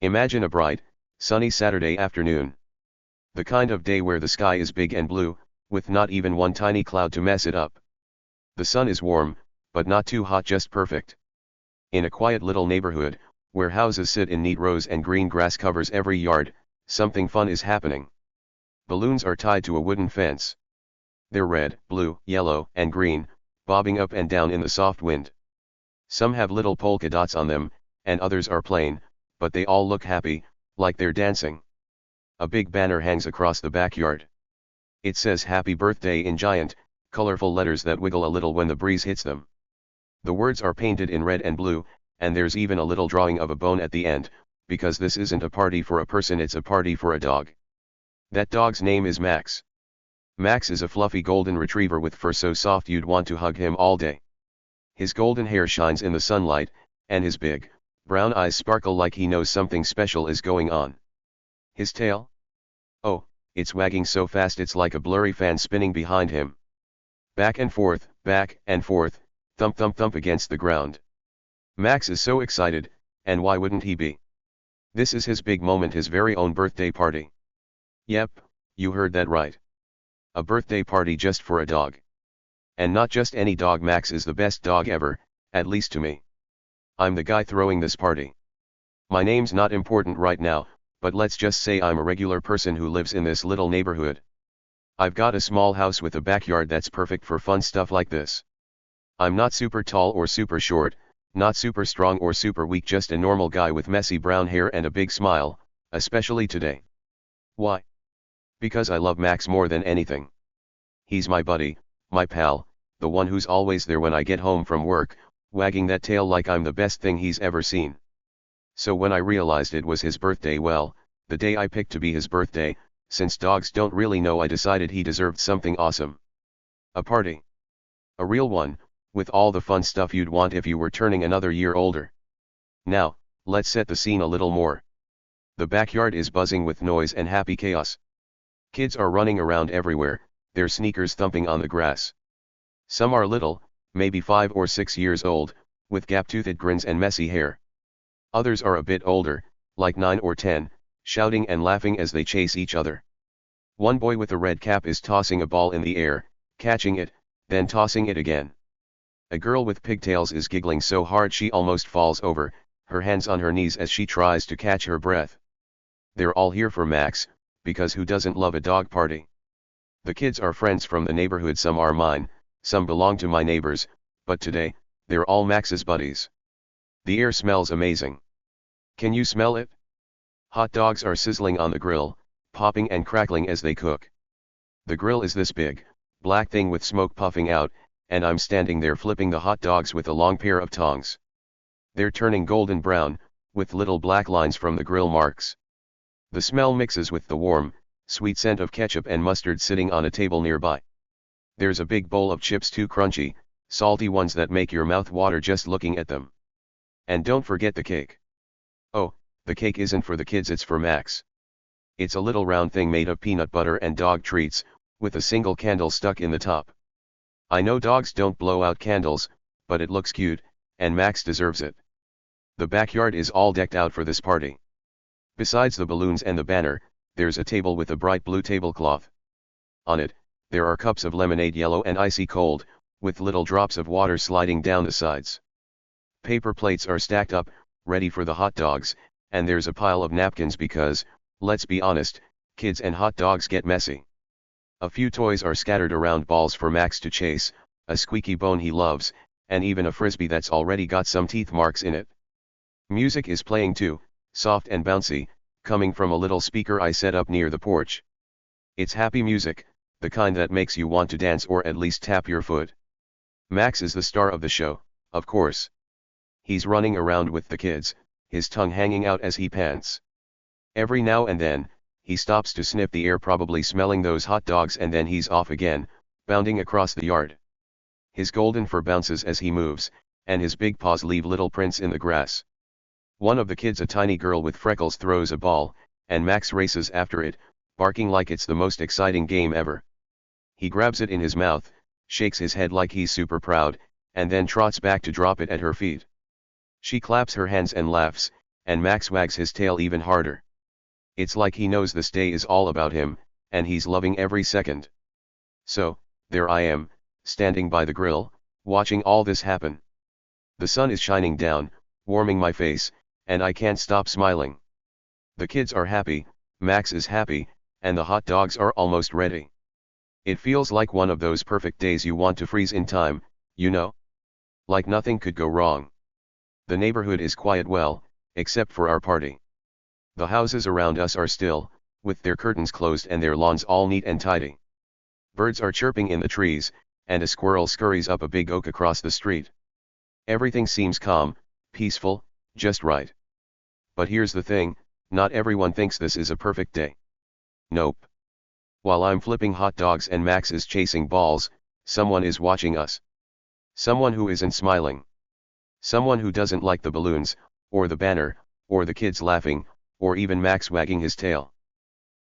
Imagine a bright, sunny Saturday afternoon. The kind of day where the sky is big and blue, with not even one tiny cloud to mess it up. The sun is warm, but not too hot, just perfect. In a quiet little neighborhood, where houses sit in neat rows and green grass covers every yard, something fun is happening. Balloons are tied to a wooden fence. They're red, blue, yellow, and green, bobbing up and down in the soft wind. Some have little polka dots on them, and others are plain, but they all look happy, like they're dancing. A big banner hangs across the backyard. It says "Happy Birthday" in giant, colorful letters that wiggle a little when the breeze hits them. The words are painted in red and blue, and there's even a little drawing of a bone at the end, because this isn't a party for a person, it's a party for a dog. That dog's name is Max. Max is a fluffy golden retriever with fur so soft you'd want to hug him all day. His golden hair shines in the sunlight, and his big, brown eyes sparkle like he knows something special is going on. His tail? Oh, it's wagging so fast it's like a blurry fan spinning behind him. Back and forth, thump thump thump against the ground. Max is so excited, and why wouldn't he be? This is his big moment, his very own birthday party. Yep, you heard that right. A birthday party just for a dog. And not just any dog. Max is the best dog ever, at least to me. I'm the guy throwing this party. My name's not important right now, but let's just say I'm a regular person who lives in this little neighborhood. I've got a small house with a backyard that's perfect for fun stuff like this. I'm not super tall or super short, not super strong or super weak, just a normal guy with messy brown hair and a big smile, especially today. Why? Because I love Max more than anything. He's my buddy, my pal, the one who's always there when I get home from work, wagging that tail like I'm the best thing he's ever seen. So when I realized it was his birthday, well, the day I picked to be his birthday, since dogs don't really know, I decided he deserved something awesome. A party. A real one, with all the fun stuff you'd want if you were turning another year older. Now, let's set the scene a little more. The backyard is buzzing with noise and happy chaos. Kids are running around everywhere, their sneakers thumping on the grass. Some are little, maybe 5 or 6 years old, with gap-toothed grins and messy hair. Others are a bit older, like 9 or 10, shouting and laughing as they chase each other. One boy with a red cap is tossing a ball in the air, catching it, then tossing it again. A girl with pigtails is giggling so hard she almost falls over, her hands on her knees as she tries to catch her breath. They're all here for Max, because who doesn't love a dog party? The kids are friends from the neighborhood, some are mine, some belong to my neighbors, but today, they're all Max's buddies. The air smells amazing. Can you smell it? Hot dogs are sizzling on the grill, popping and crackling as they cook. The grill is this big, black thing with smoke puffing out, and I'm standing there flipping the hot dogs with a long pair of tongs. They're turning golden brown, with little black lines from the grill marks. The smell mixes with the warm, sweet scent of ketchup and mustard sitting on a table nearby. There's a big bowl of chips, too crunchy, salty ones that make your mouth water just looking at them. And don't forget the cake. Oh, the cake isn't for the kids, it's for Max. It's a little round thing made of peanut butter and dog treats, with a single candle stuck in the top. I know dogs don't blow out candles, but it looks cute, and Max deserves it. The backyard is all decked out for this party. Besides the balloons and the banner, there's a table with a bright blue tablecloth. On it, there are cups of lemonade, yellow and icy cold, with little drops of water sliding down the sides. Paper plates are stacked up, ready for the hot dogs, and there's a pile of napkins because, let's be honest, kids and hot dogs get messy. A few toys are scattered around, balls for Max to chase, a squeaky bone he loves, and even a frisbee that's already got some teeth marks in it. Music is playing too, soft and bouncy, coming from a little speaker I set up near the porch. It's happy music, the kind that makes you want to dance or at least tap your foot. Max is the star of the show, of course. He's running around with the kids, his tongue hanging out as he pants. Every now and then, he stops to sniff the air, probably smelling those hot dogs, and then he's off again, bounding across the yard. His golden fur bounces as he moves, and his big paws leave little prints in the grass. One of the kids, a tiny girl with freckles, throws a ball, and Max races after it, barking like it's the most exciting game ever. He grabs it in his mouth, shakes his head like he's super proud, and then trots back to drop it at her feet. She claps her hands and laughs, and Max wags his tail even harder. It's like he knows this day is all about him, and he's loving every second. So, there I am, standing by the grill, watching all this happen. The sun is shining down, warming my face, and I can't stop smiling. The kids are happy, Max is happy, and the hot dogs are almost ready. It feels like one of those perfect days you want to freeze in time, you know? Like nothing could go wrong. The neighborhood is quiet well, except for our party. The houses around us are still, with their curtains closed and their lawns all neat and tidy. Birds are chirping in the trees, and a squirrel scurries up a big oak across the street. Everything seems calm, peaceful, just right. But here's the thing, not everyone thinks this is a perfect day. Nope. While I'm flipping hot dogs and Max is chasing balls, someone is watching us. Someone who isn't smiling. Someone who doesn't like the balloons, or the banner, or the kids laughing, or even Max wagging his tail.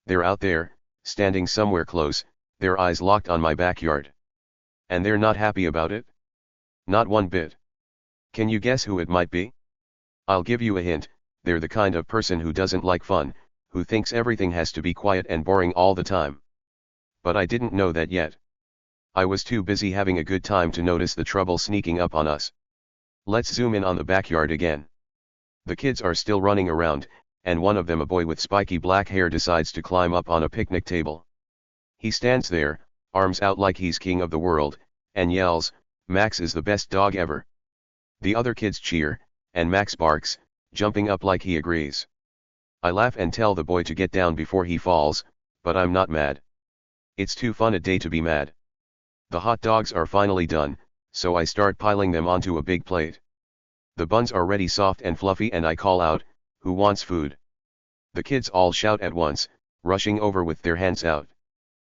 They're out there, standing somewhere close, their eyes locked on my backyard. And they're not happy about it? Not one bit. Can you guess who it might be? I'll give you a hint, they're the kind of person who doesn't like fun, who thinks everything has to be quiet and boring all the time. But I didn't know that yet. I was too busy having a good time to notice the trouble sneaking up on us. Let's zoom in on the backyard again. The kids are still running around, and one of them, a boy with spiky black hair, decides to climb up on a picnic table. He stands there, arms out like he's king of the world, and yells, "Max is the best dog ever." The other kids cheer, and Max barks, jumping up like he agrees. I laugh and tell the boy to get down before he falls, but I'm not mad. It's too fun a day to be mad. The hot dogs are finally done, so I start piling them onto a big plate. The buns are ready, soft and fluffy, and I call out, "Who wants food?" The kids all shout at once, rushing over with their hands out.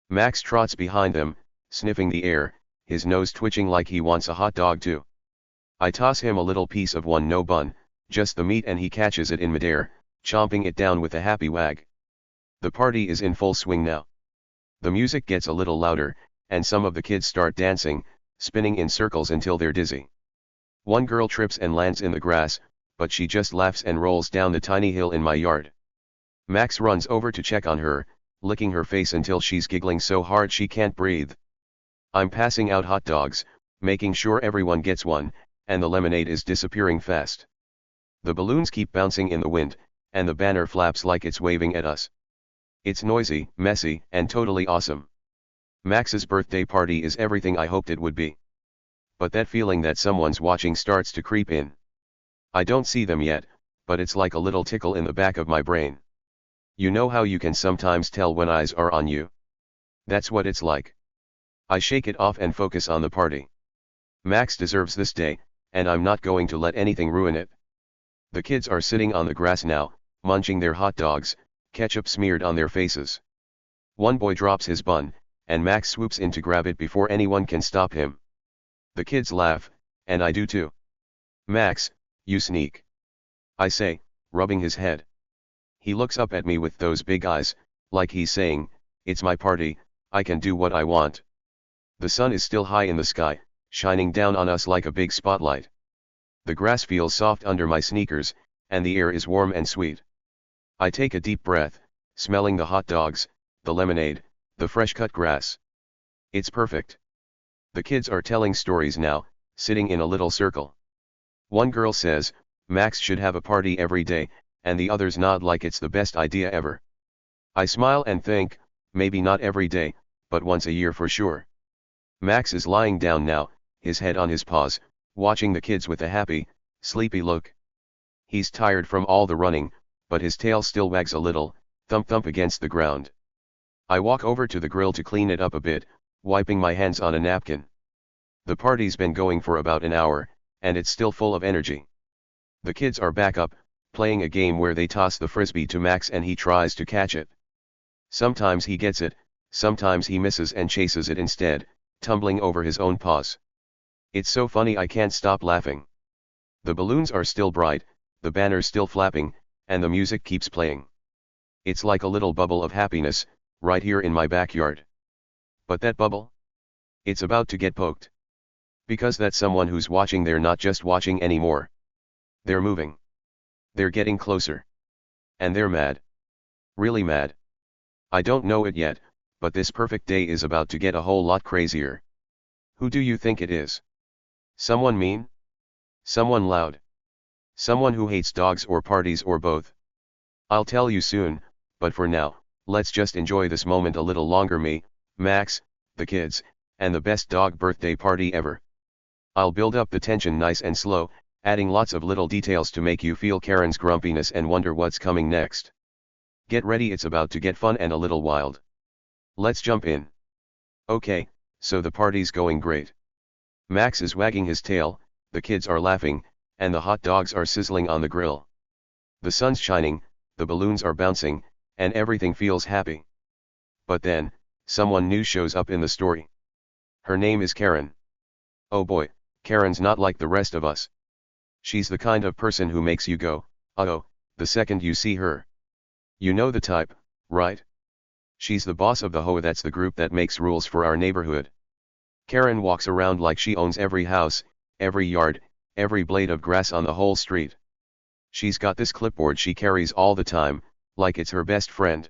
Max trots behind them, sniffing the air, his nose twitching like he wants a hot dog too. I toss him a little piece of one, no bun, just the meat, and he catches it in midair, chomping it down with a happy wag. The party is in full swing now. The music gets a little louder, and some of the kids start dancing, spinning in circles until they're dizzy. One girl trips and lands in the grass, but she just laughs and rolls down the tiny hill in my yard. Max runs over to check on her, licking her face until she's giggling so hard she can't breathe. I'm passing out hot dogs, making sure everyone gets one, and the lemonade is disappearing fast. The balloons keep bouncing in the wind, and the banner flaps like it's waving at us. It's noisy, messy, and totally awesome. Max's birthday party is everything I hoped it would be. But that feeling that someone's watching starts to creep in. I don't see them yet, but it's like a little tickle in the back of my brain. You know how you can sometimes tell when eyes are on you? That's what it's like. I shake it off and focus on the party. Max deserves this day, and I'm not going to let anything ruin it. The kids are sitting on the grass now, munching their hot dogs, ketchup smeared on their faces. One boy drops his bun, and Max swoops in to grab it before anyone can stop him. The kids laugh, and I do too. "Max, you sneak," I say, rubbing his head. He looks up at me with those big eyes, like he's saying, "It's my party, I can do what I want." The sun is still high in the sky, shining down on us like a big spotlight. The grass feels soft under my sneakers, and the air is warm and sweet. I take a deep breath, smelling the hot dogs, the lemonade, the fresh-cut grass. It's perfect. The kids are telling stories now, sitting in a little circle. One girl says, "Max should have a party every day," and the others nod like it's the best idea ever. I smile and think, maybe not every day, but once a year for sure. Max is lying down now, his head on his paws, watching the kids with a happy, sleepy look. He's tired from all the running, but his tail still wags a little, thump thump against the ground. I walk over to the grill to clean it up a bit, wiping my hands on a napkin. The party's been going for about an hour, and it's still full of energy. The kids are back up, playing a game where they toss the frisbee to Max and he tries to catch it. Sometimes he gets it, sometimes he misses and chases it instead, tumbling over his own paws. It's so funny I can't stop laughing. The balloons are still bright, the banner's still flapping, and the music keeps playing. It's like a little bubble of happiness, right here in my backyard. But that bubble? It's about to get poked. Because that someone who's watching, they're not just watching anymore. They're moving. They're getting closer. And they're mad. Really mad. I don't know it yet, but this perfect day is about to get a whole lot crazier. Who do you think it is? Someone mean? Someone loud? Someone who hates dogs or parties or both? I'll tell you soon, but for now, let's just enjoy this moment a little longer. Me, Max, the kids, and the best dog birthday party ever. I'll build up the tension nice and slow, adding lots of little details to make you feel Karen's grumpiness and wonder what's coming next. Get ready, it's about to get fun and a little wild. Let's jump in. Okay, so the party's going great. Max is wagging his tail, the kids are laughing, and the hot dogs are sizzling on the grill. The sun's shining, the balloons are bouncing, and everything feels happy. But then, someone new shows up in the story. Her name is Karen. Oh boy, Karen's not like the rest of us. She's the kind of person who makes you go, uh-oh, the second you see her. You know the type, right? She's the boss of the HOA, that's the group that makes rules for our neighborhood. Karen walks around like she owns every house, every yard, every blade of grass on the whole street. She's got this clipboard she carries all the time, like it's her best friend.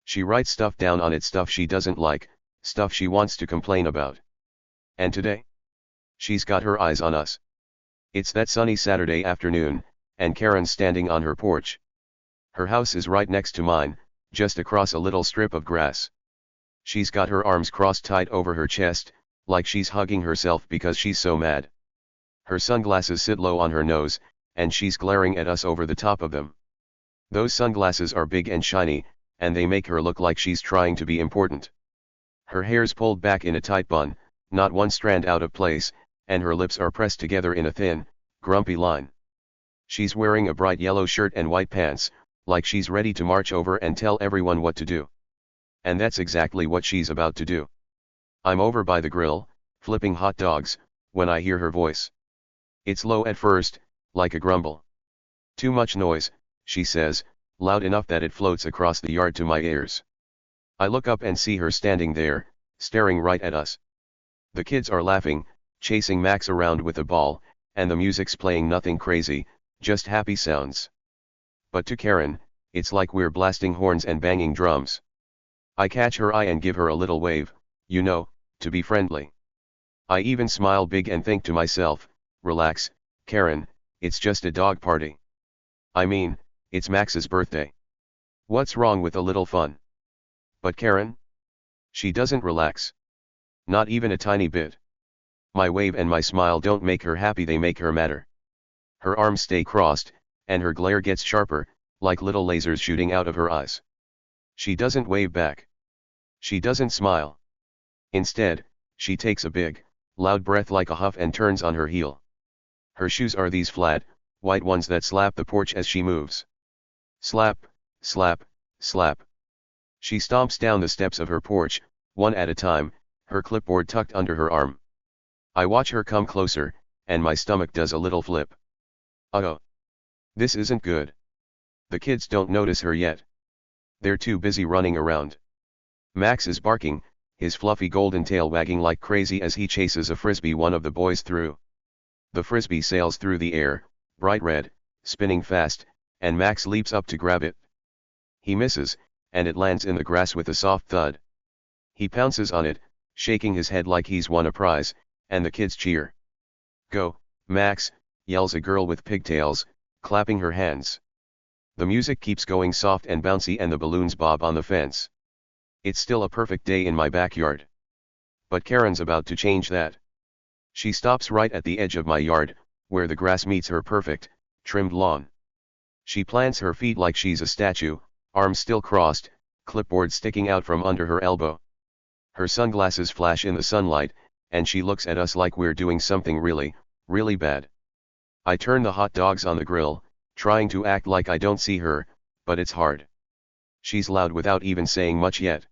She writes stuff down on it, stuff she doesn't like, stuff she wants to complain about. And today? She's got her eyes on us. It's that sunny Saturday afternoon, and Karen's standing on her porch. Her house is right next to mine, just across a little strip of grass. She's got her arms crossed tight over her chest, like she's hugging herself because she's so mad. Her sunglasses sit low on her nose, and she's glaring at us over the top of them. Those sunglasses are big and shiny, and they make her look like she's trying to be important. Her hair's pulled back in a tight bun, not one strand out of place, and her lips are pressed together in a thin, grumpy line. She's wearing a bright yellow shirt and white pants, like she's ready to march over and tell everyone what to do. And that's exactly what she's about to do. I'm over by the grill, flipping hot dogs, when I hear her voice. It's low at first, like a grumble. Too much noise, she says, loud enough that it floats across the yard to my ears. I look up and see her standing there, staring right at us. The kids are laughing, chasing Max around with a ball, and the music's playing nothing crazy, just happy sounds. But to Karen, it's like we're blasting horns and banging drums. I catch her eye and give her a little wave, you know, to be friendly. I even smile big and think to myself, relax, Karen, it's just a dog party. I mean, it's Max's birthday. What's wrong with a little fun? But Karen? She doesn't relax. Not even a tiny bit. My wave and my smile don't make her happy, they make her madder. Her arms stay crossed, and her glare gets sharper, like little lasers shooting out of her eyes. She doesn't wave back. She doesn't smile. Instead, she takes a big, loud breath like a huff and turns on her heel. Her shoes are these flat, white ones that slap the porch as she moves. Slap, slap, slap. She stomps down the steps of her porch, one at a time, her clipboard tucked under her arm. I watch her come closer, and my stomach does a little flip. Uh-oh. This isn't good. The kids don't notice her yet. They're too busy running around. Max is barking, his fluffy golden tail wagging like crazy as he chases a frisbee one of the boys threw. The frisbee sails through the air, bright red, spinning fast, and Max leaps up to grab it. He misses, and it lands in the grass with a soft thud. He pounces on it, shaking his head like he's won a prize, and the kids cheer. Go, Max, yells a girl with pigtails, clapping her hands. The music keeps going soft and bouncy and the balloons bob on the fence. It's still a perfect day in my backyard. But Karen's about to change that. She stops right at the edge of my yard, where the grass meets her perfect, trimmed lawn. She plants her feet like she's a statue, arms still crossed, clipboard sticking out from under her elbow. Her sunglasses flash in the sunlight, and she looks at us like we're doing something really, really bad. I turn the hot dogs on the grill, trying to act like I don't see her, but it's hard. She's loud without even saying much yet.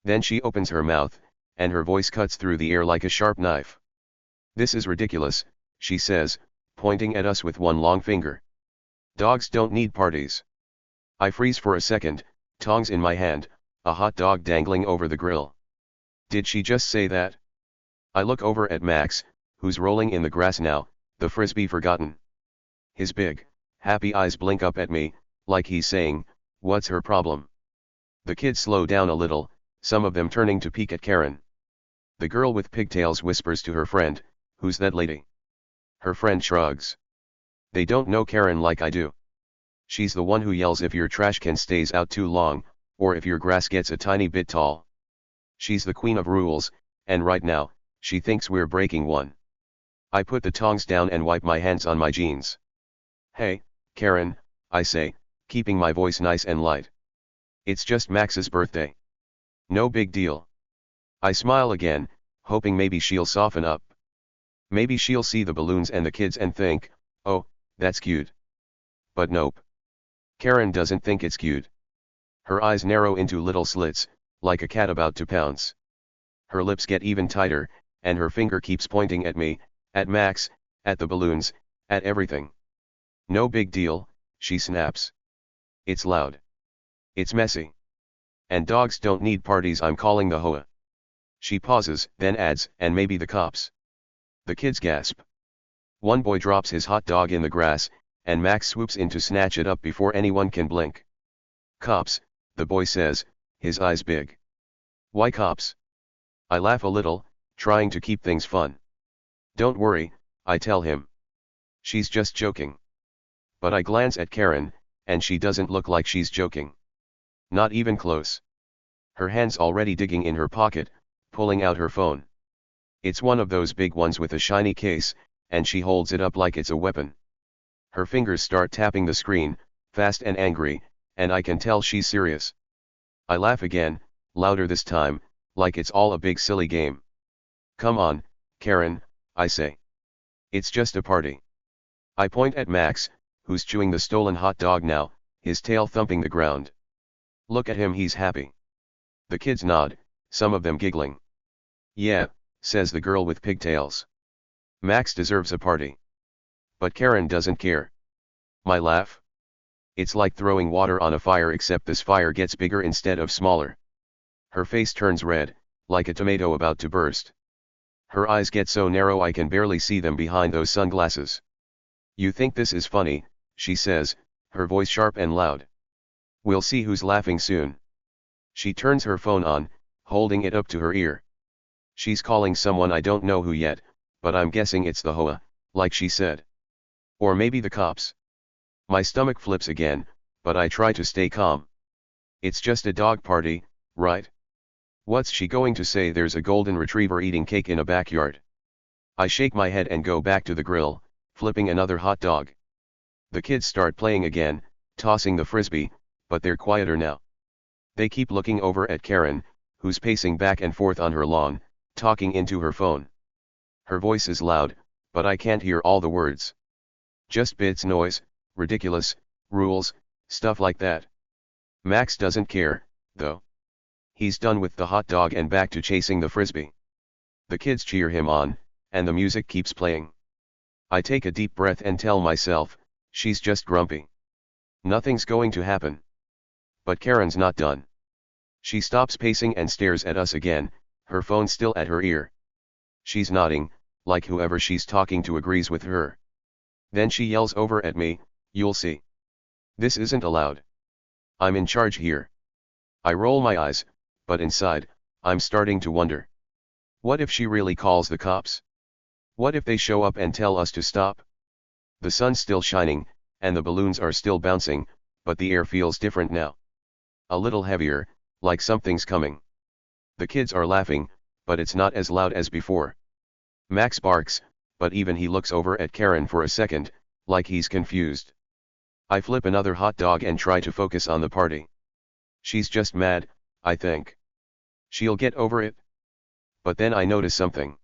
Then she opens her mouth, and her voice cuts through the air like a sharp knife. This is ridiculous, she says, pointing at us with one long finger. Dogs don't need parties. I freeze for a second, tongs in my hand, a hot dog dangling over the grill. Did she just say that? I look over at Max, who's rolling in the grass now, the frisbee forgotten. His big, Happy eyes blink up at me, like he's saying, what's her problem? The kids slow down a little, some of them turning to peek at Karen. The girl with pigtails whispers to her friend, who's that lady? Her friend shrugs. They don't know Karen like I do. She's the one who yells if your trash can stays out too long, or if your grass gets a tiny bit tall. She's the queen of rules, and right now, she thinks we're breaking one. I put the tongs down and wipe my hands on my jeans. Hey, Karen, I say, keeping my voice nice and light. It's just Max's birthday. No big deal. I smile again, hoping maybe she'll soften up. Maybe she'll see the balloons and the kids and think, oh, that's cute. But nope. Karen doesn't think it's cute. Her eyes narrow into little slits, like a cat about to pounce. Her lips get even tighter, and her finger keeps pointing at me, at Max, at the balloons, at everything. No big deal, she snaps. It's loud. It's messy. And dogs don't need parties, I'm calling the HOA. She pauses, then adds, and maybe the cops. The kids gasp. One boy drops his hot dog in the grass, and Max swoops in to snatch it up before anyone can blink. Cops, the boy says, his eyes big. Why cops? I laugh a little, trying to keep things fun. Don't worry, I tell him. She's just joking. But I glance at Karen, and she doesn't look like she's joking. Not even close. Her hand's already digging in her pocket, pulling out her phone. It's one of those big ones with a shiny case, and she holds it up like it's a weapon. Her fingers start tapping the screen, fast and angry, and I can tell she's serious. I laugh again, louder this time, like it's all a big silly game. Come on, Karen, I say. It's just a party. I point at Max, who's chewing the stolen hot dog now, his tail thumping the ground. Look at him, he's happy. The kids nod, some of them giggling. Yeah, says the girl with pigtails. Max deserves a party. But Karen doesn't care. My laugh? It's like throwing water on a fire, except this fire gets bigger instead of smaller. Her face turns red, like a tomato about to burst. Her eyes get so narrow I can barely see them behind those sunglasses. You think this is funny, she says, her voice sharp and loud. We'll see who's laughing soon. She turns her phone on, holding it up to her ear. She's calling someone I don't know who yet, but I'm guessing it's the HOA, like she said. Or maybe the cops. My stomach flips again, but I try to stay calm. It's just a dog party, right? What's she going to say? There's a golden retriever eating cake in a backyard. I shake my head and go back to the grill, flipping another hot dog. The kids start playing again, tossing the frisbee, but they're quieter now. They keep looking over at Karen, who's pacing back and forth on her lawn, talking into her phone. Her voice is loud, but I can't hear all the words. Just bits noise, ridiculous, rules, stuff like that. Max doesn't care, though. He's done with the hot dog and back to chasing the frisbee. The kids cheer him on, and the music keeps playing. I take a deep breath and tell myself, she's just grumpy. Nothing's going to happen. But Karen's not done. She stops pacing and stares at us again, her phone still at her ear. She's nodding, like whoever she's talking to agrees with her. Then she yells over at me, you'll see. This isn't allowed. I'm in charge here. I roll my eyes, but inside, I'm starting to wonder. What if she really calls the cops? What if they show up and tell us to stop? The sun's still shining, and the balloons are still bouncing, but the air feels different now. A little heavier, like something's coming. The kids are laughing, but it's not as loud as before. Max barks, but even he looks over at Karen for a second, like he's confused. I flip another hot dog and try to focus on the party. She's just mad, I think. She'll get over it. But then I notice something.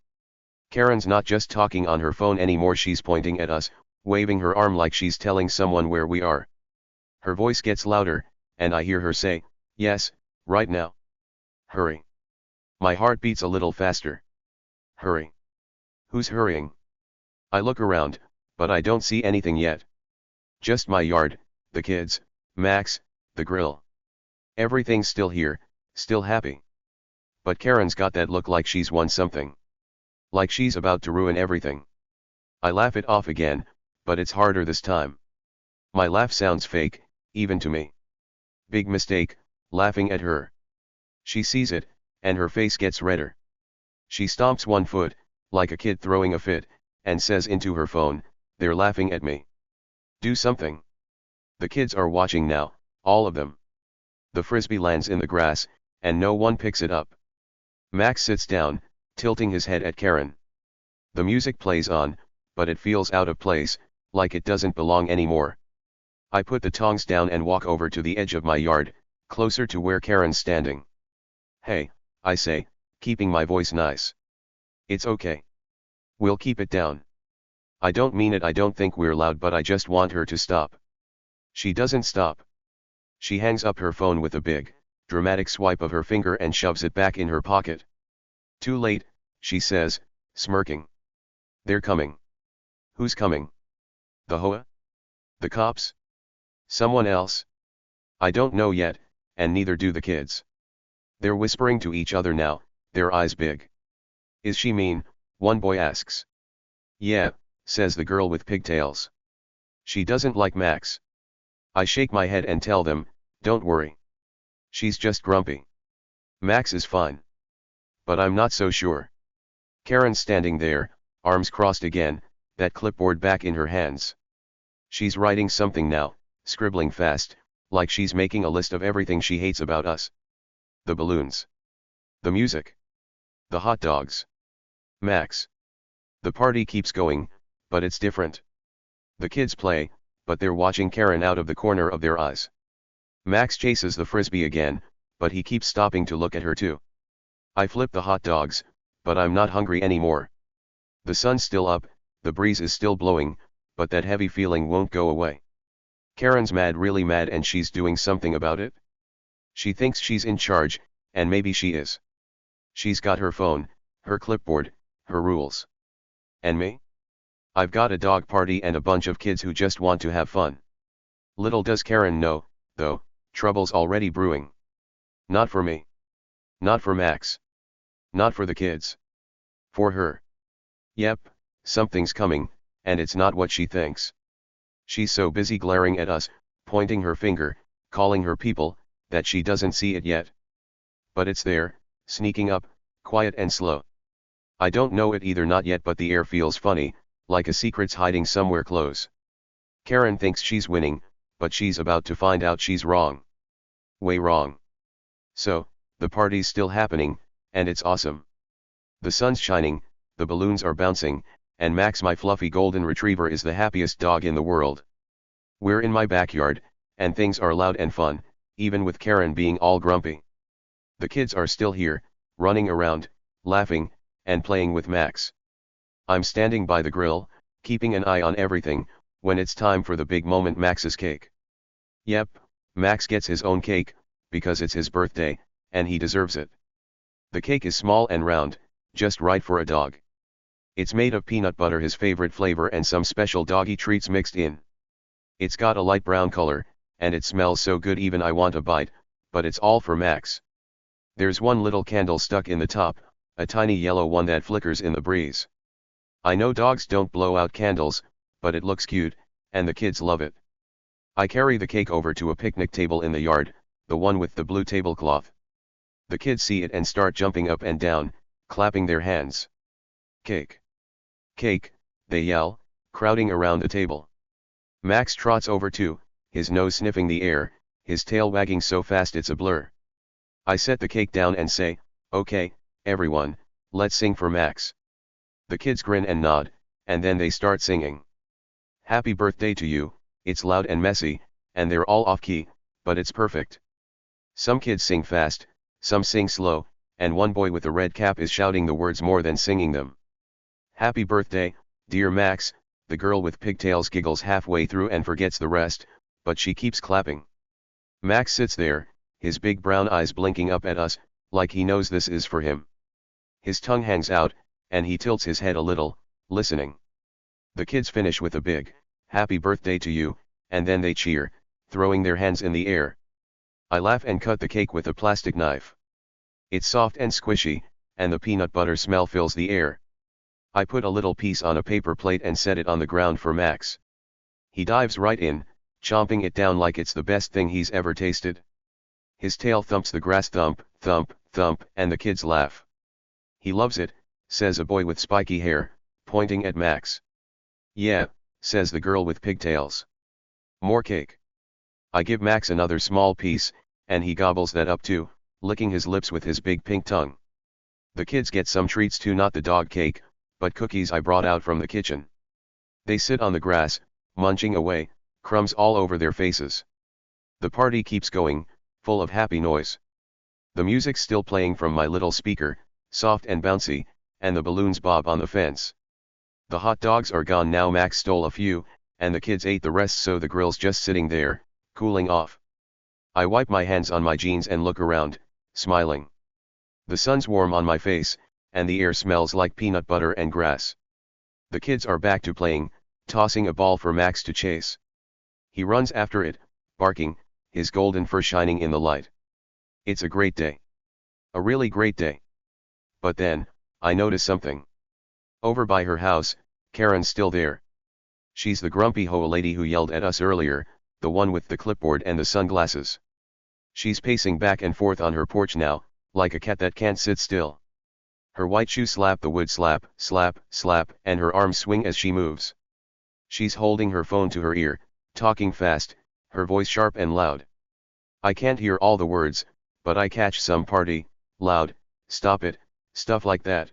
Karen's not just talking on her phone anymore, she's pointing at us, waving her arm like she's telling someone where we are. Her voice gets louder, and I hear her say, yes, right now. Hurry. My heart beats a little faster. Hurry. Who's hurrying? I look around, but I don't see anything yet. Just my yard, the kids, Max, the grill. Everything's still here, still happy. But Karen's got that look like she's won something. Like she's about to ruin everything. I laugh it off again, but it's harder this time. My laugh sounds fake, even to me. Big mistake, laughing at her. She sees it, and her face gets redder. She stomps one foot, like a kid throwing a fit, and says into her phone, "They're laughing at me. Do something." The kids are watching now, all of them. The frisbee lands in the grass, and no one picks it up. Max sits down, tilting his head at Karen. The music plays on, but it feels out of place, like it doesn't belong anymore. I put the tongs down and walk over to the edge of my yard, closer to where Karen's standing. "Hey," I say, keeping my voice nice. "It's okay. We'll keep it down. I don't mean it, I don't think we're loud, but I just want her to stop." She doesn't stop. She hangs up her phone with a big, dramatic swipe of her finger and shoves it back in her pocket. "Too late," she says, smirking. "They're coming." "Who's coming? The HOA? The cops? Someone else?" "I don't know yet, and neither do the kids." They're whispering to each other now, their eyes big. "Is she mean?" one boy asks. "Yeah," says the girl with pigtails. "She doesn't like Max." I shake my head and tell them, "Don't worry. She's just grumpy. Max is fine." But I'm not so sure. Karen's standing there, arms crossed again, that clipboard back in her hands. She's writing something now, scribbling fast, like she's making a list of everything she hates about us. The balloons. The music. The hot dogs. Max. The party keeps going, but it's different. The kids play, but they're watching Karen out of the corner of their eyes. Max chases the frisbee again, but he keeps stopping to look at her too. I flip the hot dogs, but I'm not hungry anymore. The sun's still up, the breeze is still blowing, but that heavy feeling won't go away. Karen's mad, really mad, and she's doing something about it. She thinks she's in charge, and maybe she is. She's got her phone, her clipboard, her rules. And me? I've got a dog party and a bunch of kids who just want to have fun. Little does Karen know, though, trouble's already brewing. Not for me. Not for Max. Not for the kids. For her. Yep, something's coming, and it's not what she thinks. She's so busy glaring at us, pointing her finger, calling her people, that she doesn't see it yet. But it's there, sneaking up, quiet and slow. I don't know it either, not yet, but the air feels funny, like a secret's hiding somewhere close. Karen thinks she's winning, but she's about to find out she's wrong. Way wrong. So, the party's still happening, and it's awesome. The sun's shining, the balloons are bouncing, and Max, my fluffy golden retriever, is the happiest dog in the world. We're in my backyard, and things are loud and fun, even with Karen being all grumpy. The kids are still here, running around, laughing, and playing with Max. I'm standing by the grill, keeping an eye on everything, when it's time for the big moment, Max's cake. Yep, Max gets his own cake, because it's his birthday, and he deserves it. The cake is small and round, just right for a dog. It's made of peanut butter, his favorite flavor, and some special doggy treats mixed in. It's got a light brown color, and it smells so good even I want a bite, but it's all for Max. There's one little candle stuck in the top, a tiny yellow one that flickers in the breeze. I know dogs don't blow out candles, but it looks cute, and the kids love it. I carry the cake over to a picnic table in the yard, the one with the blue tablecloth. The kids see it and start jumping up and down, clapping their hands. "Cake! Cake!" they yell, crowding around the table. Max trots over too, his nose sniffing the air, his tail wagging so fast it's a blur. I set the cake down and say, "Okay, everyone, let's sing for Max." The kids grin and nod, and then they start singing. "Happy birthday to you." It's loud and messy, and they're all off key, but it's perfect. Some kids sing fast, some sing slow, and one boy with a red cap is shouting the words more than singing them. "Happy birthday, dear Max," the girl with pigtails giggles halfway through and forgets the rest, but she keeps clapping. Max sits there, his big brown eyes blinking up at us, like he knows this is for him. His tongue hangs out, and he tilts his head a little, listening. The kids finish with a big, "Happy birthday to you," and then they cheer, throwing their hands in the air. I laugh and cut the cake with a plastic knife. It's soft and squishy, and the peanut butter smell fills the air. I put a little piece on a paper plate and set it on the ground for Max. He dives right in, chomping it down like it's the best thing he's ever tasted. His tail thumps the grass thump, thump, thump, and the kids laugh. He loves it, says a boy with spiky hair, pointing at Max. Yeah, says the girl with pigtails. More cake. I give Max another small piece, and he gobbles that up too, licking his lips with his big pink tongue. The kids get some treats too, not the dog cake, but cookies I brought out from the kitchen. They sit on the grass, munching away, crumbs all over their faces. The party keeps going, full of happy noise. The music's still playing from my little speaker, soft and bouncy, and the balloons bob on the fence. The hot dogs are gone now. Max stole a few, and the kids ate the rest, so the grill's just sitting there, cooling off. I wipe my hands on my jeans and look around, smiling. The sun's warm on my face, and the air smells like peanut butter and grass. The kids are back to playing, tossing a ball for Max to chase. He runs after it, barking, his golden fur shining in the light. It's a great day. A really great day. But then, I notice something. Over by her house, Karen's still there. She's the grumpy HOA lady who yelled at us earlier, the one with the clipboard and the sunglasses. She's pacing back and forth on her porch now, like a cat that can't sit still. Her white shoes slap the wood, slap, slap, slap, and her arms swing as she moves. She's holding her phone to her ear, talking fast, her voice sharp and loud. I can't hear all the words, but I catch some party, loud, stop it, stuff like that.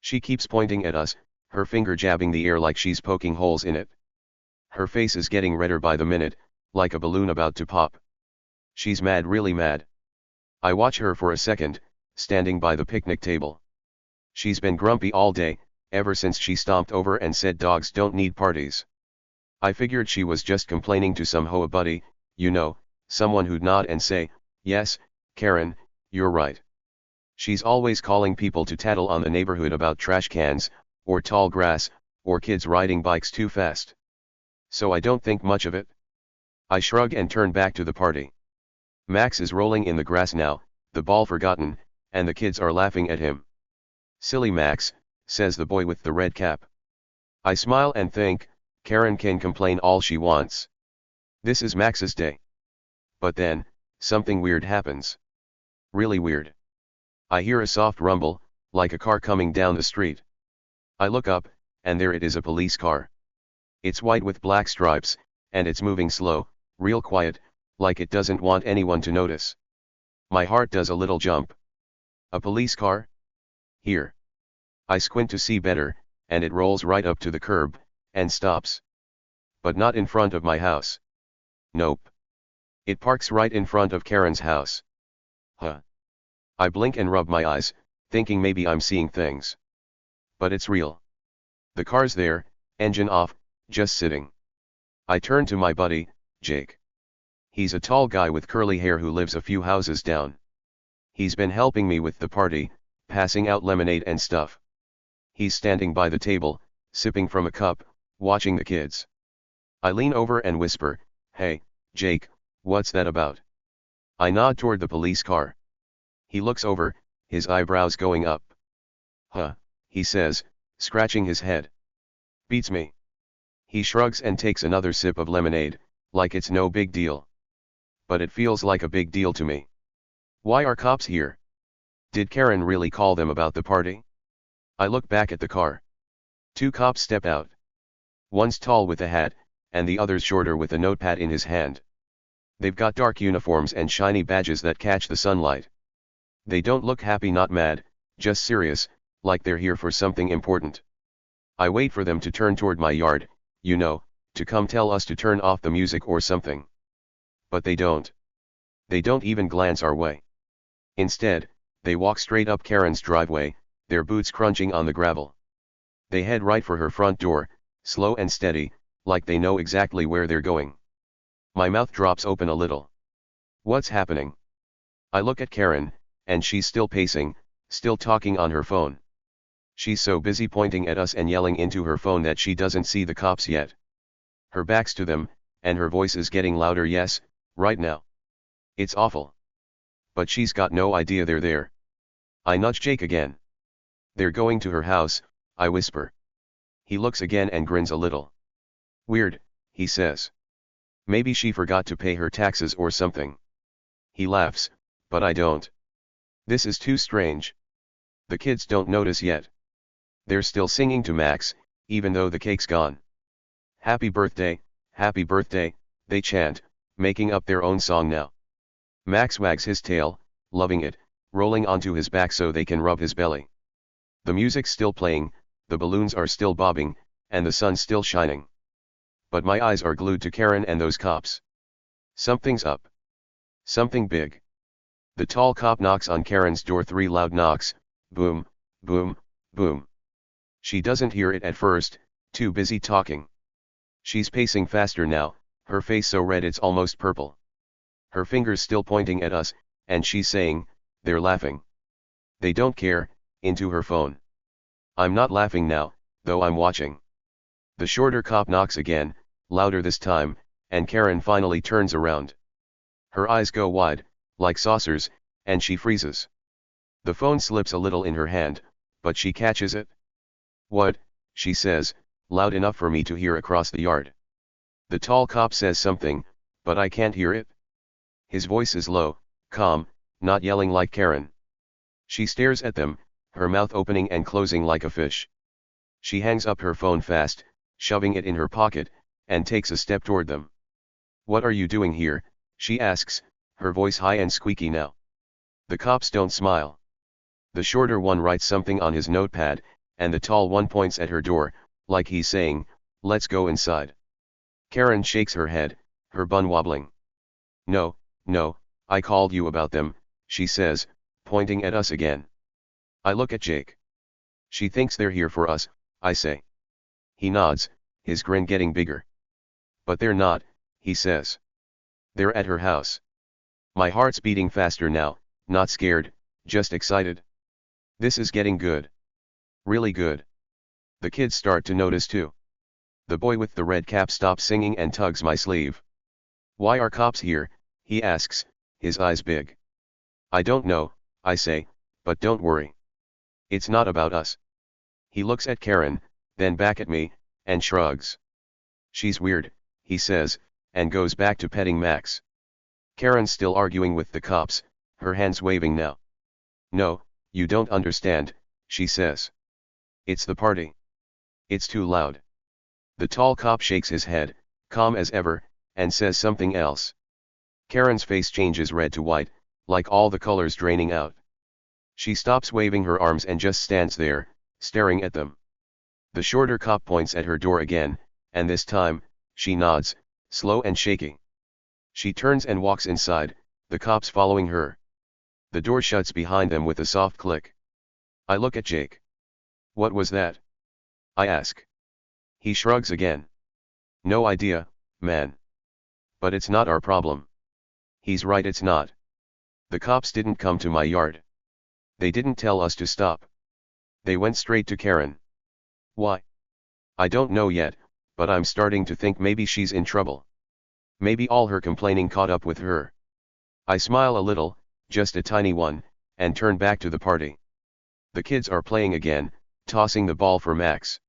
She keeps pointing at us, her finger jabbing the air like she's poking holes in it. Her face is getting redder by the minute, like a balloon about to pop. She's mad, really mad. I watch her for a second, standing by the picnic table. She's been grumpy all day, ever since she stomped over and said dogs don't need parties. I figured she was just complaining to some HOA buddy, you know, someone who'd nod and say, yes, Karen, you're right. She's always calling people to tattle on the neighborhood about trash cans, or tall grass, or kids riding bikes too fast. So I don't think much of it. I shrug and turn back to the party. Max is rolling in the grass now, the ball forgotten, and the kids are laughing at him. Silly Max, says the boy with the red cap. I smile and think, Karen can complain all she wants. This is Max's day. But then, something weird happens. Really weird. I hear a soft rumble, like a car coming down the street. I look up, and there it is, a police car. It's white with black stripes, and it's moving slow, real quiet, like it doesn't want anyone to notice. My heart does a little jump. A police car? Here. I squint to see better, and it rolls right up to the curb, and stops. But not in front of my house. Nope. It parks right in front of Karen's house. Huh. I blink and rub my eyes, thinking maybe I'm seeing things. But it's real. The car's there, engine off, just sitting. I turn to my buddy, Jake. He's a tall guy with curly hair who lives a few houses down. He's been helping me with the party, passing out lemonade and stuff. He's standing by the table, sipping from a cup, watching the kids. I lean over and whisper, "Hey, Jake, what's that about?" I nod toward the police car. He looks over, his eyebrows going up. "Huh," he says, scratching his head. "Beats me." He shrugs and takes another sip of lemonade, like it's no big deal. But it feels like a big deal to me. Why are cops here? Did Karen really call them about the party? I look back at the car. 2 cops step out. One's tall with a hat, and the other's shorter with a notepad in his hand. They've got dark uniforms and shiny badges that catch the sunlight. They don't look happy, not mad, just serious, like they're here for something important. I wait for them to turn toward my yard, you know, to come tell us to turn off the music or something. But they don't. They don't even glance our way. Instead, they walk straight up Karen's driveway, their boots crunching on the gravel. They head right for her front door, slow and steady, like they know exactly where they're going. My mouth drops open a little. What's happening? I look at Karen, and she's still pacing, still talking on her phone. She's so busy pointing at us and yelling into her phone that she doesn't see the cops yet. Her back's to them, and her voice is getting louder, yes, right now. It's awful. But she's got no idea they're there. I nudge Jake again. They're going to her house, I whisper. He looks again and grins a little. Weird, he says. Maybe she forgot to pay her taxes or something. He laughs, but I don't. This is too strange. The kids don't notice yet. They're still singing to Max, even though the cake's gone. Happy birthday, they chant, making up their own song now. Max wags his tail, loving it, rolling onto his back so they can rub his belly. The music's still playing, the balloons are still bobbing, and the sun's still shining. But my eyes are glued to Karen and those cops. Something's up. Something big. The tall cop knocks on Karen's door, 3 loud knocks, boom, boom, boom. She doesn't hear it at first, too busy talking. She's pacing faster now, her face so red it's almost purple. Her fingers still pointing at us, and she's saying, "They're laughing. They don't care," into her phone. I'm not laughing now, though I'm watching. The shorter cop knocks again, louder this time, and Karen finally turns around. Her eyes go wide, like saucers, and she freezes. The phone slips a little in her hand, but she catches it. "What?" she says, loud enough for me to hear across the yard. The tall cop says something, but I can't hear it. His voice is low, calm, not yelling like Karen. She stares at them, her mouth opening and closing like a fish. She hangs up her phone fast, shoving it in her pocket, and takes a step toward them. "What are you doing here?" she asks, her voice high and squeaky now. The cops don't smile. The shorter one writes something on his notepad, and the tall one points at her door, like he's saying, "Let's go inside." Karen shakes her head, her bun wobbling. No, I called you about them," she says, pointing at us again. I look at Jake. "She thinks they're here for us," I say. He nods, his grin getting bigger. "But they're not," he says. "They're at her house." My heart's beating faster now, not scared, just excited. This is getting good. Really good. The kids start to notice too. The boy with the red cap stops singing and tugs my sleeve. "Why are cops here?" he asks, his eyes big. "I don't know," I say, "but don't worry. It's not about us." He looks at Karen, then back at me, and shrugs. "She's weird," he says, and goes back to petting Max. Karen's still arguing with the cops, her hands waving now. "No, you don't understand," she says. "It's the party. It's too loud." The tall cop shakes his head, calm as ever, and says something else. Karen's face changes red to white, like all the colors draining out. She stops waving her arms and just stands there, staring at them. The shorter cop points at her door again, and this time, she nods, slow and shaky. She turns and walks inside, the cops following her. The door shuts behind them with a soft click. I look at Jake. "What was that?" I ask. He shrugs again. "No idea, man. But it's not our problem." He's right, it's not. The cops didn't come to my yard. They didn't tell us to stop. They went straight to Karen. Why? I don't know yet, but I'm starting to think maybe she's in trouble. Maybe all her complaining caught up with her. I smile a little, just a tiny one, and turn back to the party. The kids are playing again, tossing the ball for Max.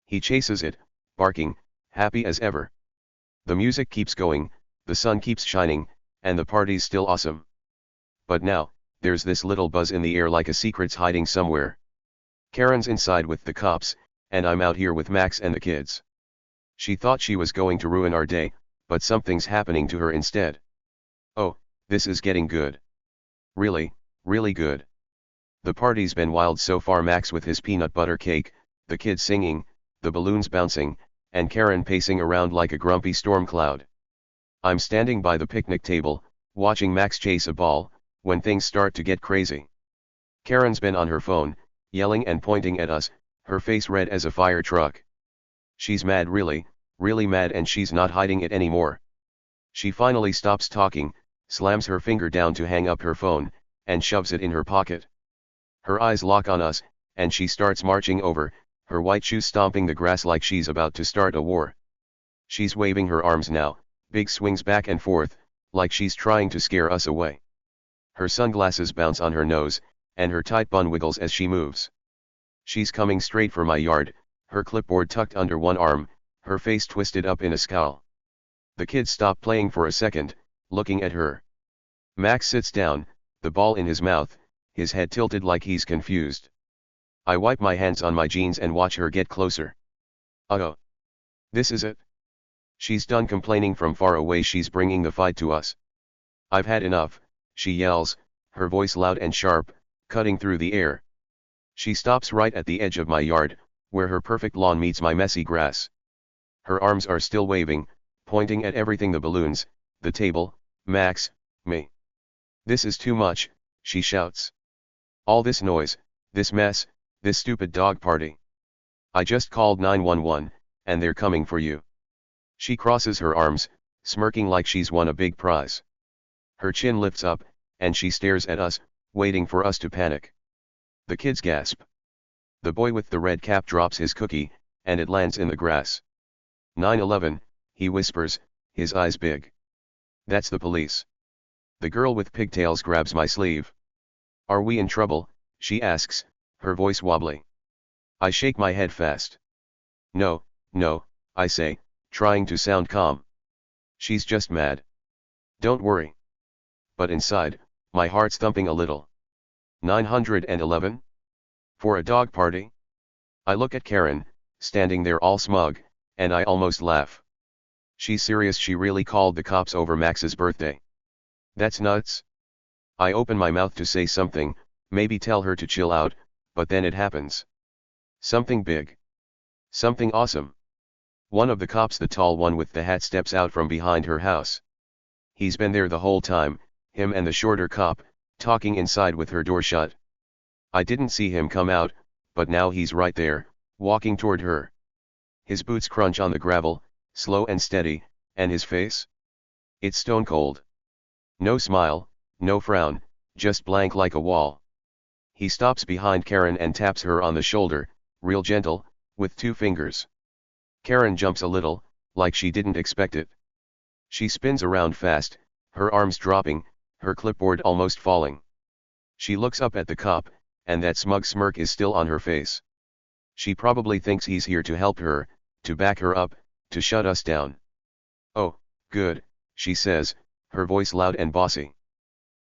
He chases it, barking, happy as ever. The music keeps going, the sun keeps shining, and the party's still awesome. But now, there's this little buzz in the air like a secret's hiding somewhere. Karen's inside with the cops, and I'm out here with Max and the kids. She thought she was going to ruin our day, but something's happening to her instead. Oh, this is getting good. Really, really good. The party's been wild so far, Max with his peanut butter cake, the kids singing, the balloons bouncing, and Karen pacing around like a grumpy storm cloud. I'm standing by the picnic table, watching Max chase a ball, when things start to get crazy. Karen's been on her phone, yelling and pointing at us, her face red as a fire truck. She's mad, really, really mad, and she's not hiding it anymore. She finally stops talking, slams her finger down to hang up her phone, and shoves it in her pocket. Her eyes lock on us, and she starts marching over, her white shoes stomping the grass like she's about to start a war. She's waving her arms now, big swings back and forth, like she's trying to scare us away. Her sunglasses bounce on her nose, and her tight bun wiggles as she moves. She's coming straight for my yard, her clipboard tucked under one arm, her face twisted up in a scowl. The kids stop playing for a second, looking at her. Max sits down, the ball in his mouth, his head tilted like he's confused. I wipe my hands on my jeans and watch her get closer. Uh-oh. This is it. She's done complaining from far away, she's bringing the fight to us. I've had enough, she yells, her voice loud and sharp, cutting through the air. She stops right at the edge of my yard, where her perfect lawn meets my messy grass. Her arms are still waving, pointing at everything, the balloons, the table, Max, me. This is too much, she shouts. All this noise, this mess, this stupid dog party. I just called 911, and they're coming for you. She crosses her arms, smirking like she's won a big prize. Her chin lifts up, and she stares at us, waiting for us to panic. The kids gasp. The boy with the red cap drops his cookie, and it lands in the grass. 911, he whispers, his eyes big. That's the police. The girl with pigtails grabs my sleeve. Are we in trouble? She asks, her voice wobbly. I shake my head fast. No, no, I say, trying to sound calm. She's just mad. Don't worry. But inside, my heart's thumping a little. 911? For a dog party? I look at Karen, standing there all smug, and I almost laugh. She's serious, she really called the cops over Max's birthday. That's nuts. I open my mouth to say something, maybe tell her to chill out, but then it happens. Something big. Something awesome. One of the cops, the tall one with the hat, steps out from behind her house. He's been there the whole time, him and the shorter cop, talking inside with her door shut. I didn't see him come out, but now he's right there, walking toward her. His boots crunch on the gravel, slow and steady, and his face? It's stone cold. No smile, no frown, just blank like a wall. He stops behind Karen and taps her on the shoulder, real gentle, with 2 fingers. Karen jumps a little, like she didn't expect it. She spins around fast, her arms dropping, her clipboard almost falling. She looks up at the cop, and that smug smirk is still on her face. She probably thinks he's here to help her, to back her up, to shut us down. Oh, good, she says, her voice loud and bossy.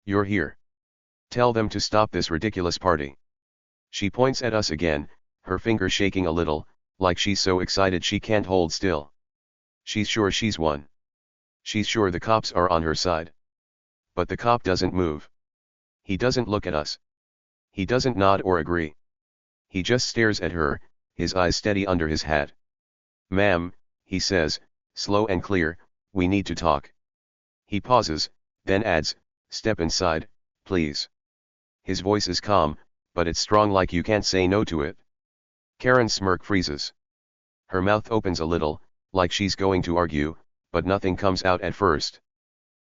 You're here. Tell them to stop this ridiculous party. She points at us again, her finger shaking a little, like she's so excited she can't hold still. She's sure she's won. She's sure the cops are on her side. But the cop doesn't move. He doesn't look at us. He doesn't nod or agree. He just stares at her, his eyes steady under his hat. Ma'am, he says, slow and clear, we need to talk. He pauses, then adds, step inside, please. His voice is calm, but it's strong, like you can't say no to it. Karen's smirk freezes. Her mouth opens a little, like she's going to argue, but nothing comes out at first.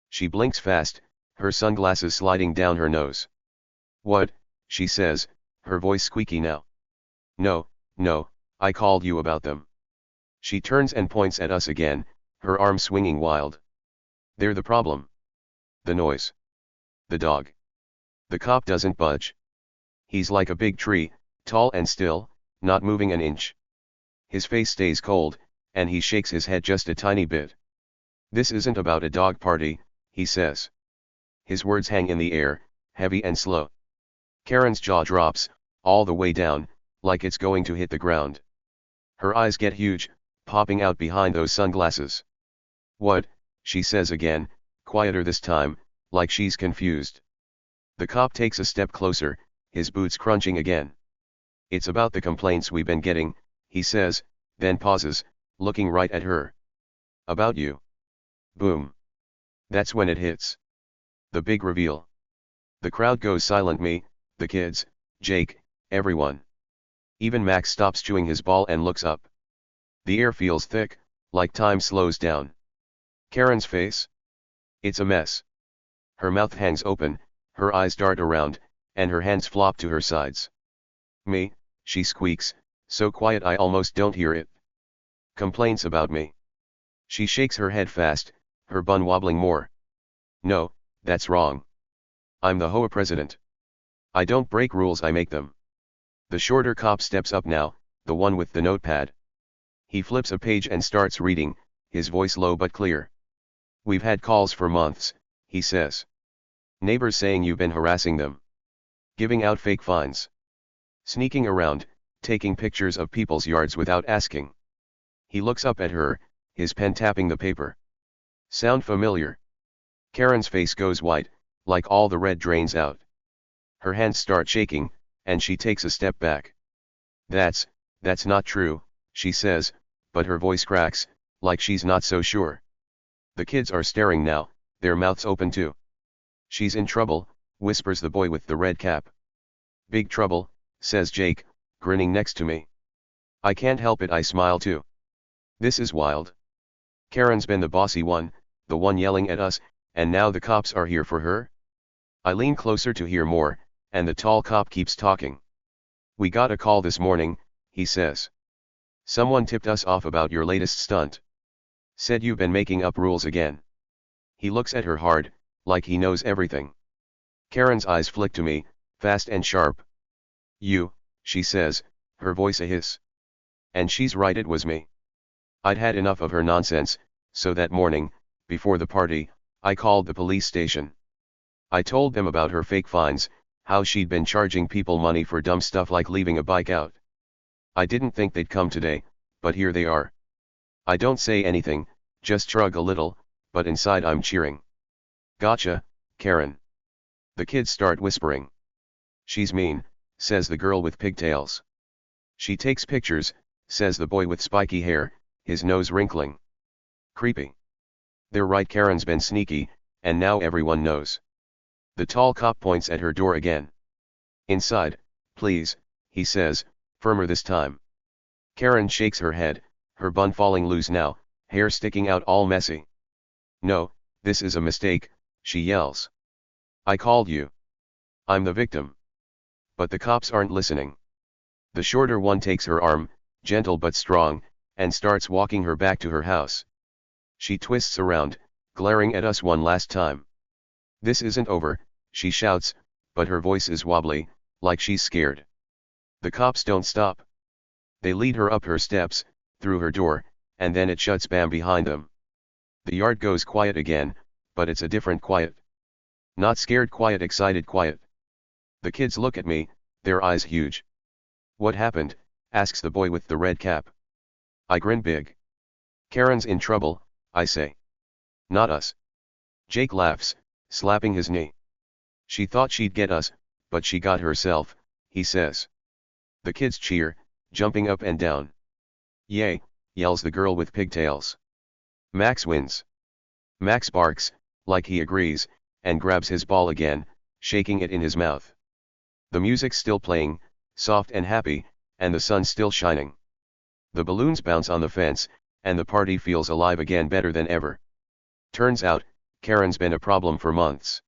She blinks fast, her sunglasses sliding down her nose. What? She says, her voice squeaky now. No, no, I called you about them. She turns and points at us again, her arm swinging wild. They're the problem. The noise. The dog. The cop doesn't budge. He's like a big tree, tall and still, not moving an inch. His face stays cold, and he shakes his head just a tiny bit. This isn't about a dog party, he says. His words hang in the air, heavy and slow. Karen's jaw drops, all the way down, like it's going to hit the ground. Her eyes get huge, popping out behind those sunglasses. What? She says again, quieter this time, like she's confused. The cop takes a step closer, his boots crunching again. It's about the complaints we've been getting, he says, then pauses, looking right at her. About you. Boom. That's when it hits. The big reveal. The crowd goes silent, me, the kids, Jake, everyone. Even Max stops chewing his ball and looks up. The air feels thick, like time slows down. Karen's face? It's a mess. Her mouth hangs open, her eyes dart around, and her hands flop to her sides. Me, she squeaks, so quiet I almost don't hear it. Complaints about me. She shakes her head fast, her bun wobbling more. No, that's wrong. I'm the HOA president. I don't break rules, I make them. The shorter cop steps up now, the one with the notepad. He flips a page and starts reading, his voice low but clear. We've had calls for months, he says. Neighbors saying you've been harassing them. Giving out fake fines. Sneaking around, taking pictures of people's yards without asking. He looks up at her, his pen tapping the paper. Sound familiar? Karen's face goes white, like all the red drains out. Her hands start shaking, and she takes a step back. That's not true, she says, but her voice cracks, like she's not so sure. The kids are staring now, their mouths open too. She's in trouble, whispers the boy with the red cap. Big trouble, says Jake, grinning next to me. I can't help it, I smile too. This is wild. Karen's been the bossy one, the one yelling at us, and now the cops are here for her? I lean closer to hear more, and the tall cop keeps talking. We got a call this morning, he says. Someone tipped us off about your latest stunt. Said you've been making up rules again. He looks at her hard, like he knows everything. Karen's eyes flick to me, fast and sharp. You, she says, her voice a hiss. And she's right, it was me. I'd had enough of her nonsense, so that morning, before the party, I called the police station. I told them about her fake fines, how she'd been charging people money for dumb stuff like leaving a bike out. I didn't think they'd come today, but here they are. I don't say anything, just shrug a little, but inside I'm cheering. Gotcha, Karen. The kids start whispering. She's mean, says the girl with pigtails. She takes pictures, says the boy with spiky hair, his nose wrinkling. Creepy. They're right, Karen's been sneaky, and now everyone knows. The tall cop points at her door again. Inside, please, he says, firmer this time. Karen shakes her head, her bun falling loose now, hair sticking out all messy. No, this is a mistake, she yells. I called you. I'm the victim. But the cops aren't listening. The shorter one takes her arm, gentle but strong, and starts walking her back to her house. She twists around, glaring at us one last time. This isn't over, she shouts, but her voice is wobbly, like she's scared. The cops don't stop. They lead her up her steps, through her door, and then it shuts bam behind them. The yard goes quiet again, but it's a different quiet. Not scared quiet, excited quiet. The kids look at me, their eyes huge. What happened? Asks the boy with the red cap. I grin big. Karen's in trouble, I say. Not us. Jake laughs, slapping his knee. She thought she'd get us, but she got herself, he says. The kids cheer, jumping up and down. Yay, yells the girl with pigtails. Max wins. Max barks, like he agrees, and grabs his ball again, shaking it in his mouth. The music's still playing, soft and happy, and the sun's still shining. The balloons bounce on the fence, and the party feels alive again, better than ever. Turns out, Karen's been a problem for months.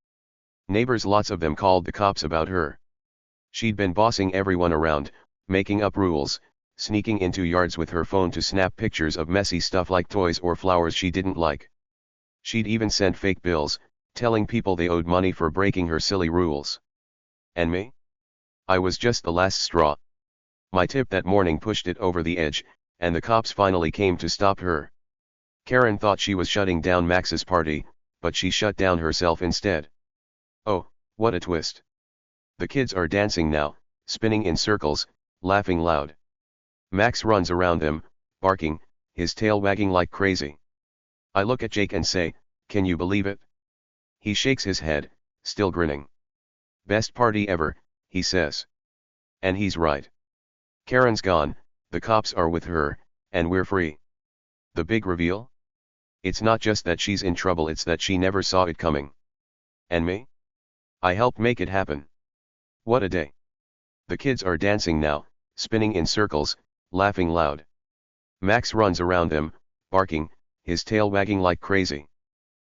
Neighbors, lots of them, called the cops about her. She'd been bossing everyone around, making up rules, sneaking into yards with her phone to snap pictures of messy stuff like toys or flowers she didn't like. She'd even sent fake bills, telling people they owed money for breaking her silly rules. And me? I was just the last straw. My tip that morning pushed it over the edge, and the cops finally came to stop her. Karen thought she was shutting down Max's party, but she shut down herself instead. Oh, what a twist. The kids are dancing now, spinning in circles, laughing loud. Max runs around them, barking, his tail wagging like crazy. I look at Jake and say, can you believe it? He shakes his head, still grinning. Best party ever, he says. And he's right. Karen's gone, the cops are with her, and we're free. The big reveal? It's not just that she's in trouble, it's that she never saw it coming. And me? I helped make it happen. What a day. The kids are dancing now, spinning in circles, laughing loud. Max runs around them, barking, his tail wagging like crazy.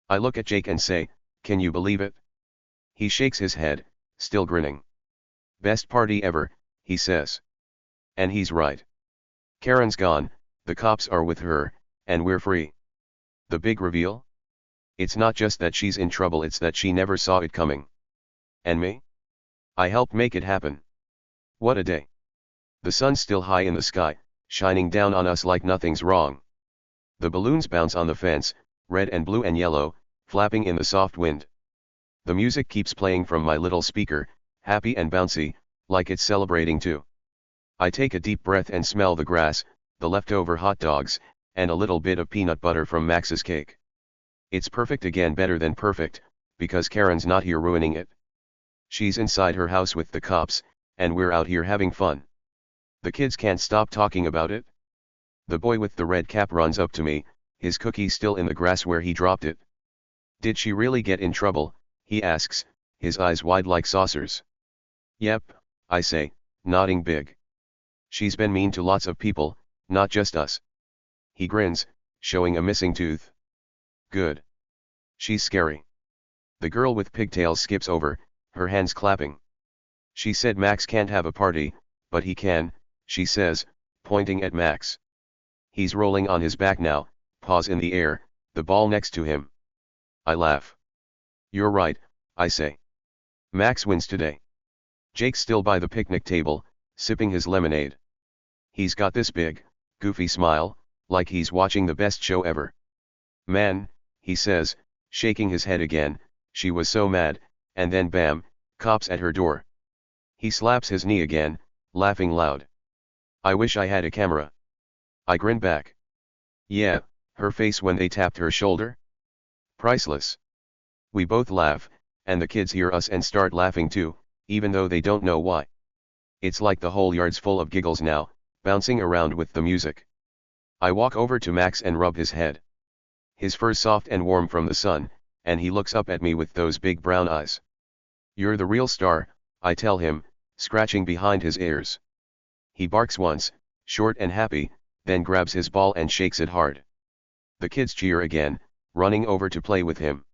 I look at Jake and say, can you believe it? He shakes his head, still grinning. Best party ever, he says. And he's right. Karen's gone, the cops are with her, and we're free. The big reveal? It's not just that she's in trouble, it's that she never saw it coming. And me? I helped make it happen. What a day. The sun's still high in the sky, shining down on us like nothing's wrong. The balloons bounce on the fence, red and blue and yellow, flapping in the soft wind. The music keeps playing from my little speaker, happy and bouncy, like it's celebrating too. I take a deep breath and smell the grass, the leftover hot dogs, and a little bit of peanut butter from Max's cake. It's perfect again, better than perfect, because Karen's not here ruining it. She's inside her house with the cops, and we're out here having fun. The kids can't stop talking about it. The boy with the red cap runs up to me, his cookie still in the grass where he dropped it. Did she really get in trouble? He asks, his eyes wide like saucers. Yep, I say, nodding big. She's been mean to lots of people, not just us. He grins, showing a missing tooth. Good. She's scary. The girl with pigtails skips over, her hands clapping. She said Max can't have a party, but he can, she says, pointing at Max. He's rolling on his back now, paws in the air, the ball next to him. I laugh. You're right, I say. Max wins today. Jake's still by the picnic table, sipping his lemonade. He's got this big, goofy smile, like he's watching the best show ever. Man, he says, shaking his head again, she was so mad, and then bam, cops at her door. He slaps his knee again, laughing loud. I wish I had a camera. I grin back. Yeah, her face when they tapped her shoulder? Priceless. We both laugh, and the kids hear us and start laughing too, even though they don't know why. It's like the whole yard's full of giggles now, bouncing around with the music. I walk over to Max and rub his head. His fur's soft and warm from the sun, and he looks up at me with those big brown eyes. You're the real star, I tell him, scratching behind his ears. He barks once, short and happy, then grabs his ball and shakes it hard. The kids cheer again, running over to play with him.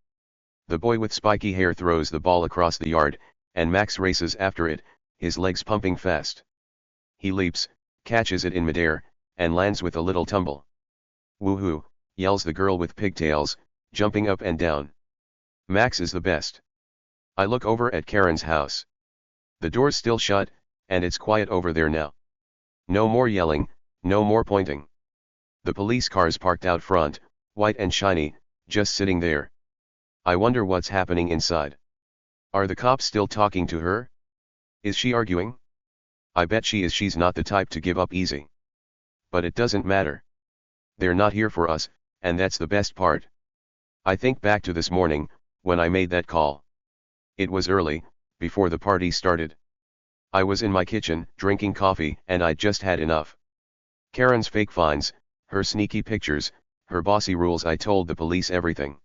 The boy with spiky hair throws the ball across the yard, and Max races after it, his legs pumping fast. He leaps, catches it in midair, and lands with a little tumble. Woohoo, yells the girl with pigtails, jumping up and down. Max is the best. I look over at Karen's house. The door's still shut, and it's quiet over there now. No more yelling, no more pointing. The police car's parked out front, white and shiny, just sitting there. I wonder what's happening inside. Are the cops still talking to her? Is she arguing? I bet she is. She's not the type to give up easy. But it doesn't matter. They're not here for us, and that's the best part. I think back to this morning, when I made that call. It was early, before the party started. I was in my kitchen, drinking coffee, and I'd just had enough. Karen's fake fines, her sneaky pictures, her bossy rules. I told the police everything.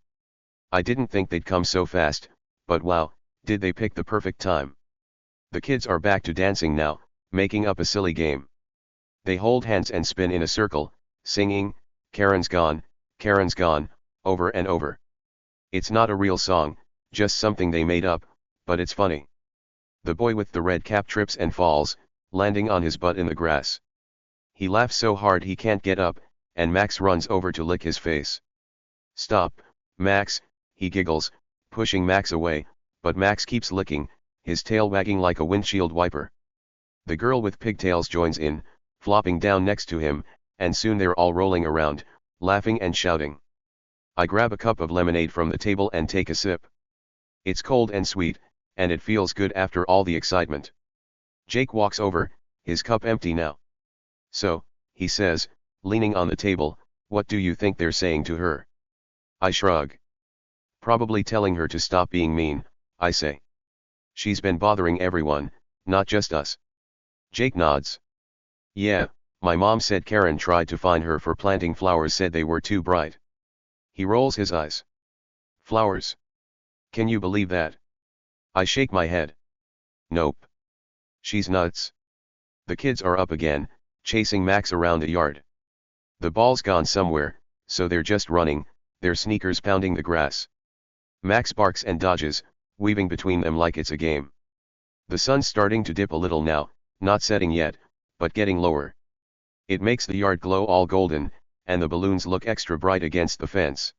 I didn't think they'd come so fast, but wow, did they pick the perfect time. The kids are back to dancing now, making up a silly game. They hold hands and spin in a circle, singing, Karen's gone, over and over. It's not a real song, just something they made up, but it's funny. The boy with the red cap trips and falls, landing on his butt in the grass. He laughs so hard he can't get up, and Max runs over to lick his face. Stop, Max, he giggles, pushing Max away, but Max keeps licking, his tail wagging like a windshield wiper. The girl with pigtails joins in, flopping down next to him, and soon they're all rolling around, laughing and shouting. I grab a cup of lemonade from the table and take a sip. It's cold and sweet, and it feels good after all the excitement. Jake walks over, his cup empty now. So, he says, leaning on the table, what do you think they're saying to her? I shrug. Probably telling her to stop being mean, I say. She's been bothering everyone, not just us. Jake nods. Yeah, my mom said Karen tried to fine her for planting flowers, said they were too bright. He rolls his eyes. Flowers? Can you believe that? I shake my head. Nope. She's nuts. The kids are up again, chasing Max around the yard. The ball's gone somewhere, so they're just running, their sneakers pounding the grass. Max barks and dodges, weaving between them like it's a game. The sun's starting to dip a little now, not setting yet, but getting lower. It makes the yard glow all golden, and the balloons look extra bright against the fence.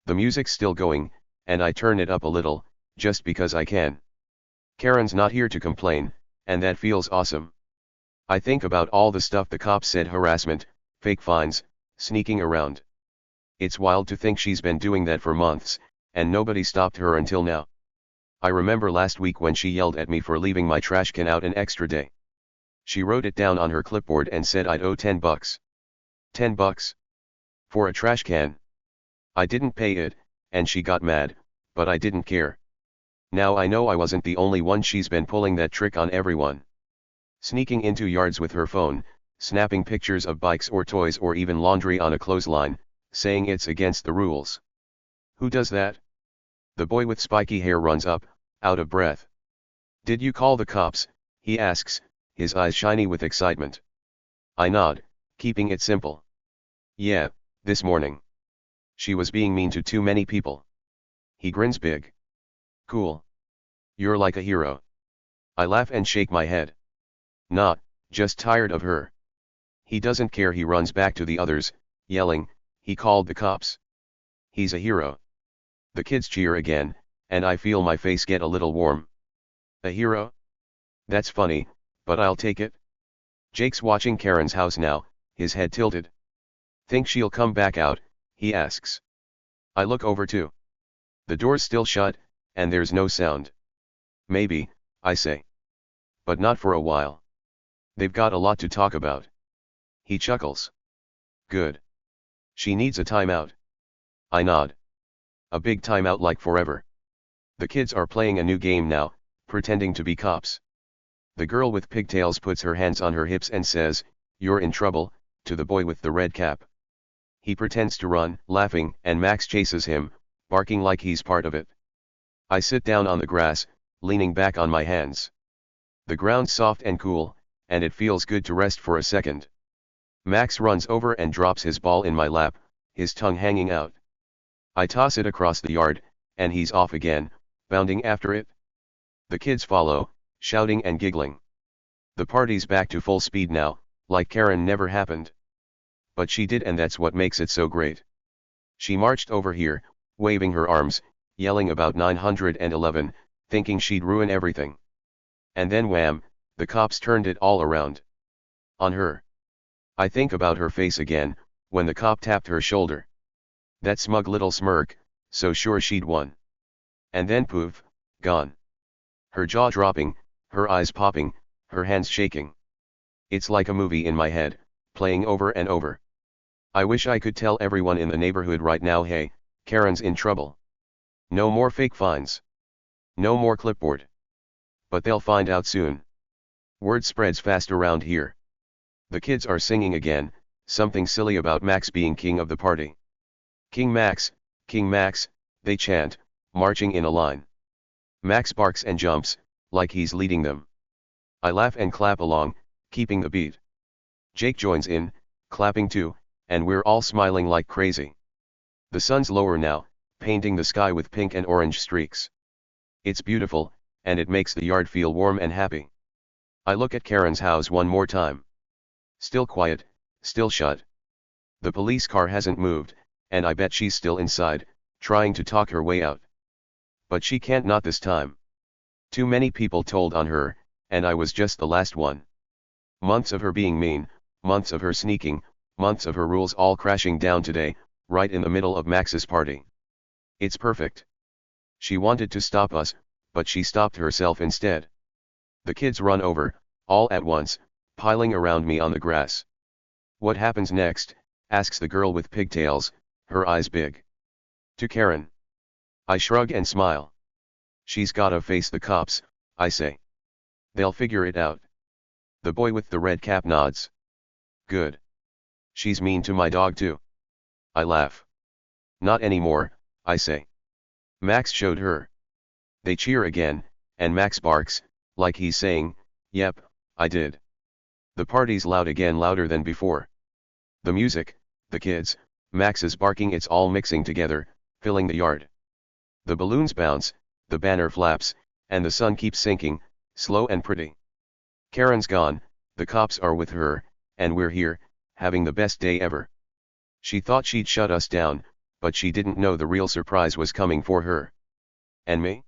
The music's still going, and I turn it up a little, just because I can. Karen's not here to complain, and that feels awesome. I think about all the stuff the cops said: harassment, fake fines, sneaking around. It's wild to think she's been doing that for months, and nobody stopped her until now. I remember last week when she yelled at me for leaving my trash can out an extra day. She wrote it down on her clipboard and said I'd owe $10. $10? For a trash can? I didn't pay it, and she got mad, but I didn't care. Now I know I wasn't the only one. She's been pulling that trick on everyone. Sneaking into yards with her phone, snapping pictures of bikes or toys or even laundry on a clothesline, saying it's against the rules. Who does that? The boy with spiky hair runs up, out of breath. Did you call the cops? He asks, his eyes shiny with excitement. I nod, keeping it simple. Yeah, this morning. She was being mean to too many people. He grins big. Cool. You're like a hero. I laugh and shake my head. Not, just tired of her. He doesn't care. He runs back to the others, yelling, he called the cops. He's a hero. The kids cheer again, and I feel my face get a little warm. A hero? That's funny, but I'll take it. Jake's watching Karen's house now, his head tilted. Think she'll come back out? He asks. I look over too. The door's still shut, and there's no sound. Maybe, I say. But not for a while. They've got a lot to talk about. He chuckles. Good. She needs a timeout. I nod. A big timeout, like forever. The kids are playing a new game now, pretending to be cops. The girl with pigtails puts her hands on her hips and says, "You're in trouble," to the boy with the red cap. He pretends to run, laughing, and Max chases him, barking like he's part of it. I sit down on the grass, leaning back on my hands. The ground's soft and cool, and it feels good to rest for a second. Max runs over and drops his ball in my lap, his tongue hanging out. I toss it across the yard, and he's off again, bounding after it. The kids follow, shouting and giggling. The party's back to full speed now, like Karen never happened. But she did, and that's what makes it so great. She marched over here, waving her arms, yelling about 911, thinking she'd ruin everything. And then wham, the cops turned it all around. On her. I think about her face again, when the cop tapped her shoulder. That smug little smirk, so sure she'd won. And then poof, gone. Her jaw dropping, her eyes popping, her hands shaking. It's like a movie in my head, playing over and over. I wish I could tell everyone in the neighborhood right now, hey, Karen's in trouble. No more fake fines. No more clipboard. But they'll find out soon. Word spreads fast around here. The kids are singing again, something silly about Max being king of the party. King Max, they chant, marching in a line. Max barks and jumps, like he's leading them. I laugh and clap along, keeping the beat. Jake joins in, clapping too, and we're all smiling like crazy. The sun's lower now, painting the sky with pink and orange streaks. It's beautiful, and it makes the yard feel warm and happy. I look at Karen's house one more time. Still quiet, still shut. The police car hasn't moved, and I bet she's still inside, trying to talk her way out. But she can't, not this time. Too many people told on her, and I was just the last one. Months of her being mean, months of her sneaking, months of her rules all crashing down today, right in the middle of Max's party. It's perfect. She wanted to stop us, but she stopped herself instead. The kids run over, all at once, piling around me on the grass. What happens next? Asks the girl with pigtails, her eyes big. To Karen. I shrug and smile. She's gotta face the cops, I say. They'll figure it out. The boy with the red cap nods. Good. She's mean to my dog too. I laugh. Not anymore, I say. Max showed her. They cheer again, and Max barks, like he's saying, yep, I did. The party's loud again, louder than before. The music, the kids, Max's barking, it's all mixing together, filling the yard. The balloons bounce, the banner flaps, and the sun keeps sinking, slow and pretty. Karen's gone, the cops are with her, and we're here, having the best day ever. She thought she'd shut us down, but she didn't know the real surprise was coming for her. And me?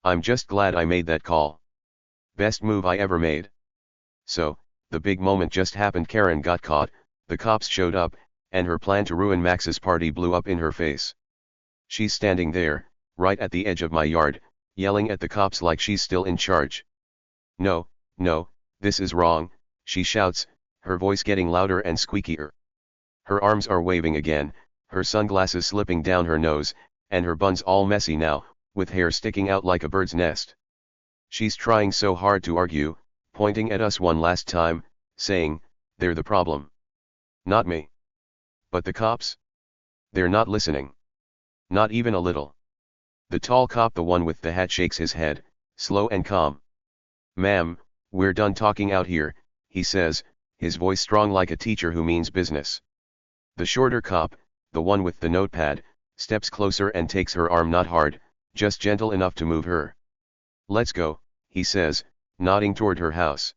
I'm just glad I made that call. Best move I ever made. So, the big moment just happened. Karen got caught, the cops showed up, and her plan to ruin Max's party blew up in her face. She's standing there, right at the edge of my yard, yelling at the cops like she's still in charge. "No, no, this is wrong," she shouts, her voice getting louder and squeakier. Her arms are waving again, her sunglasses slipping down her nose, and her bun's all messy now, with hair sticking out like a bird's nest. She's trying so hard to argue, pointing at us one last time, saying, "They're the problem. Not me." But the cops? They're not listening. Not even a little. The tall cop, the one with the hat, shakes his head, slow and calm. "Ma'am, we're done talking out here," he says, his voice strong like a teacher who means business. The shorter cop, the one with the notepad, steps closer and takes her arm, not hard, just gentle enough to move her. "Let's go," he says, nodding toward her house.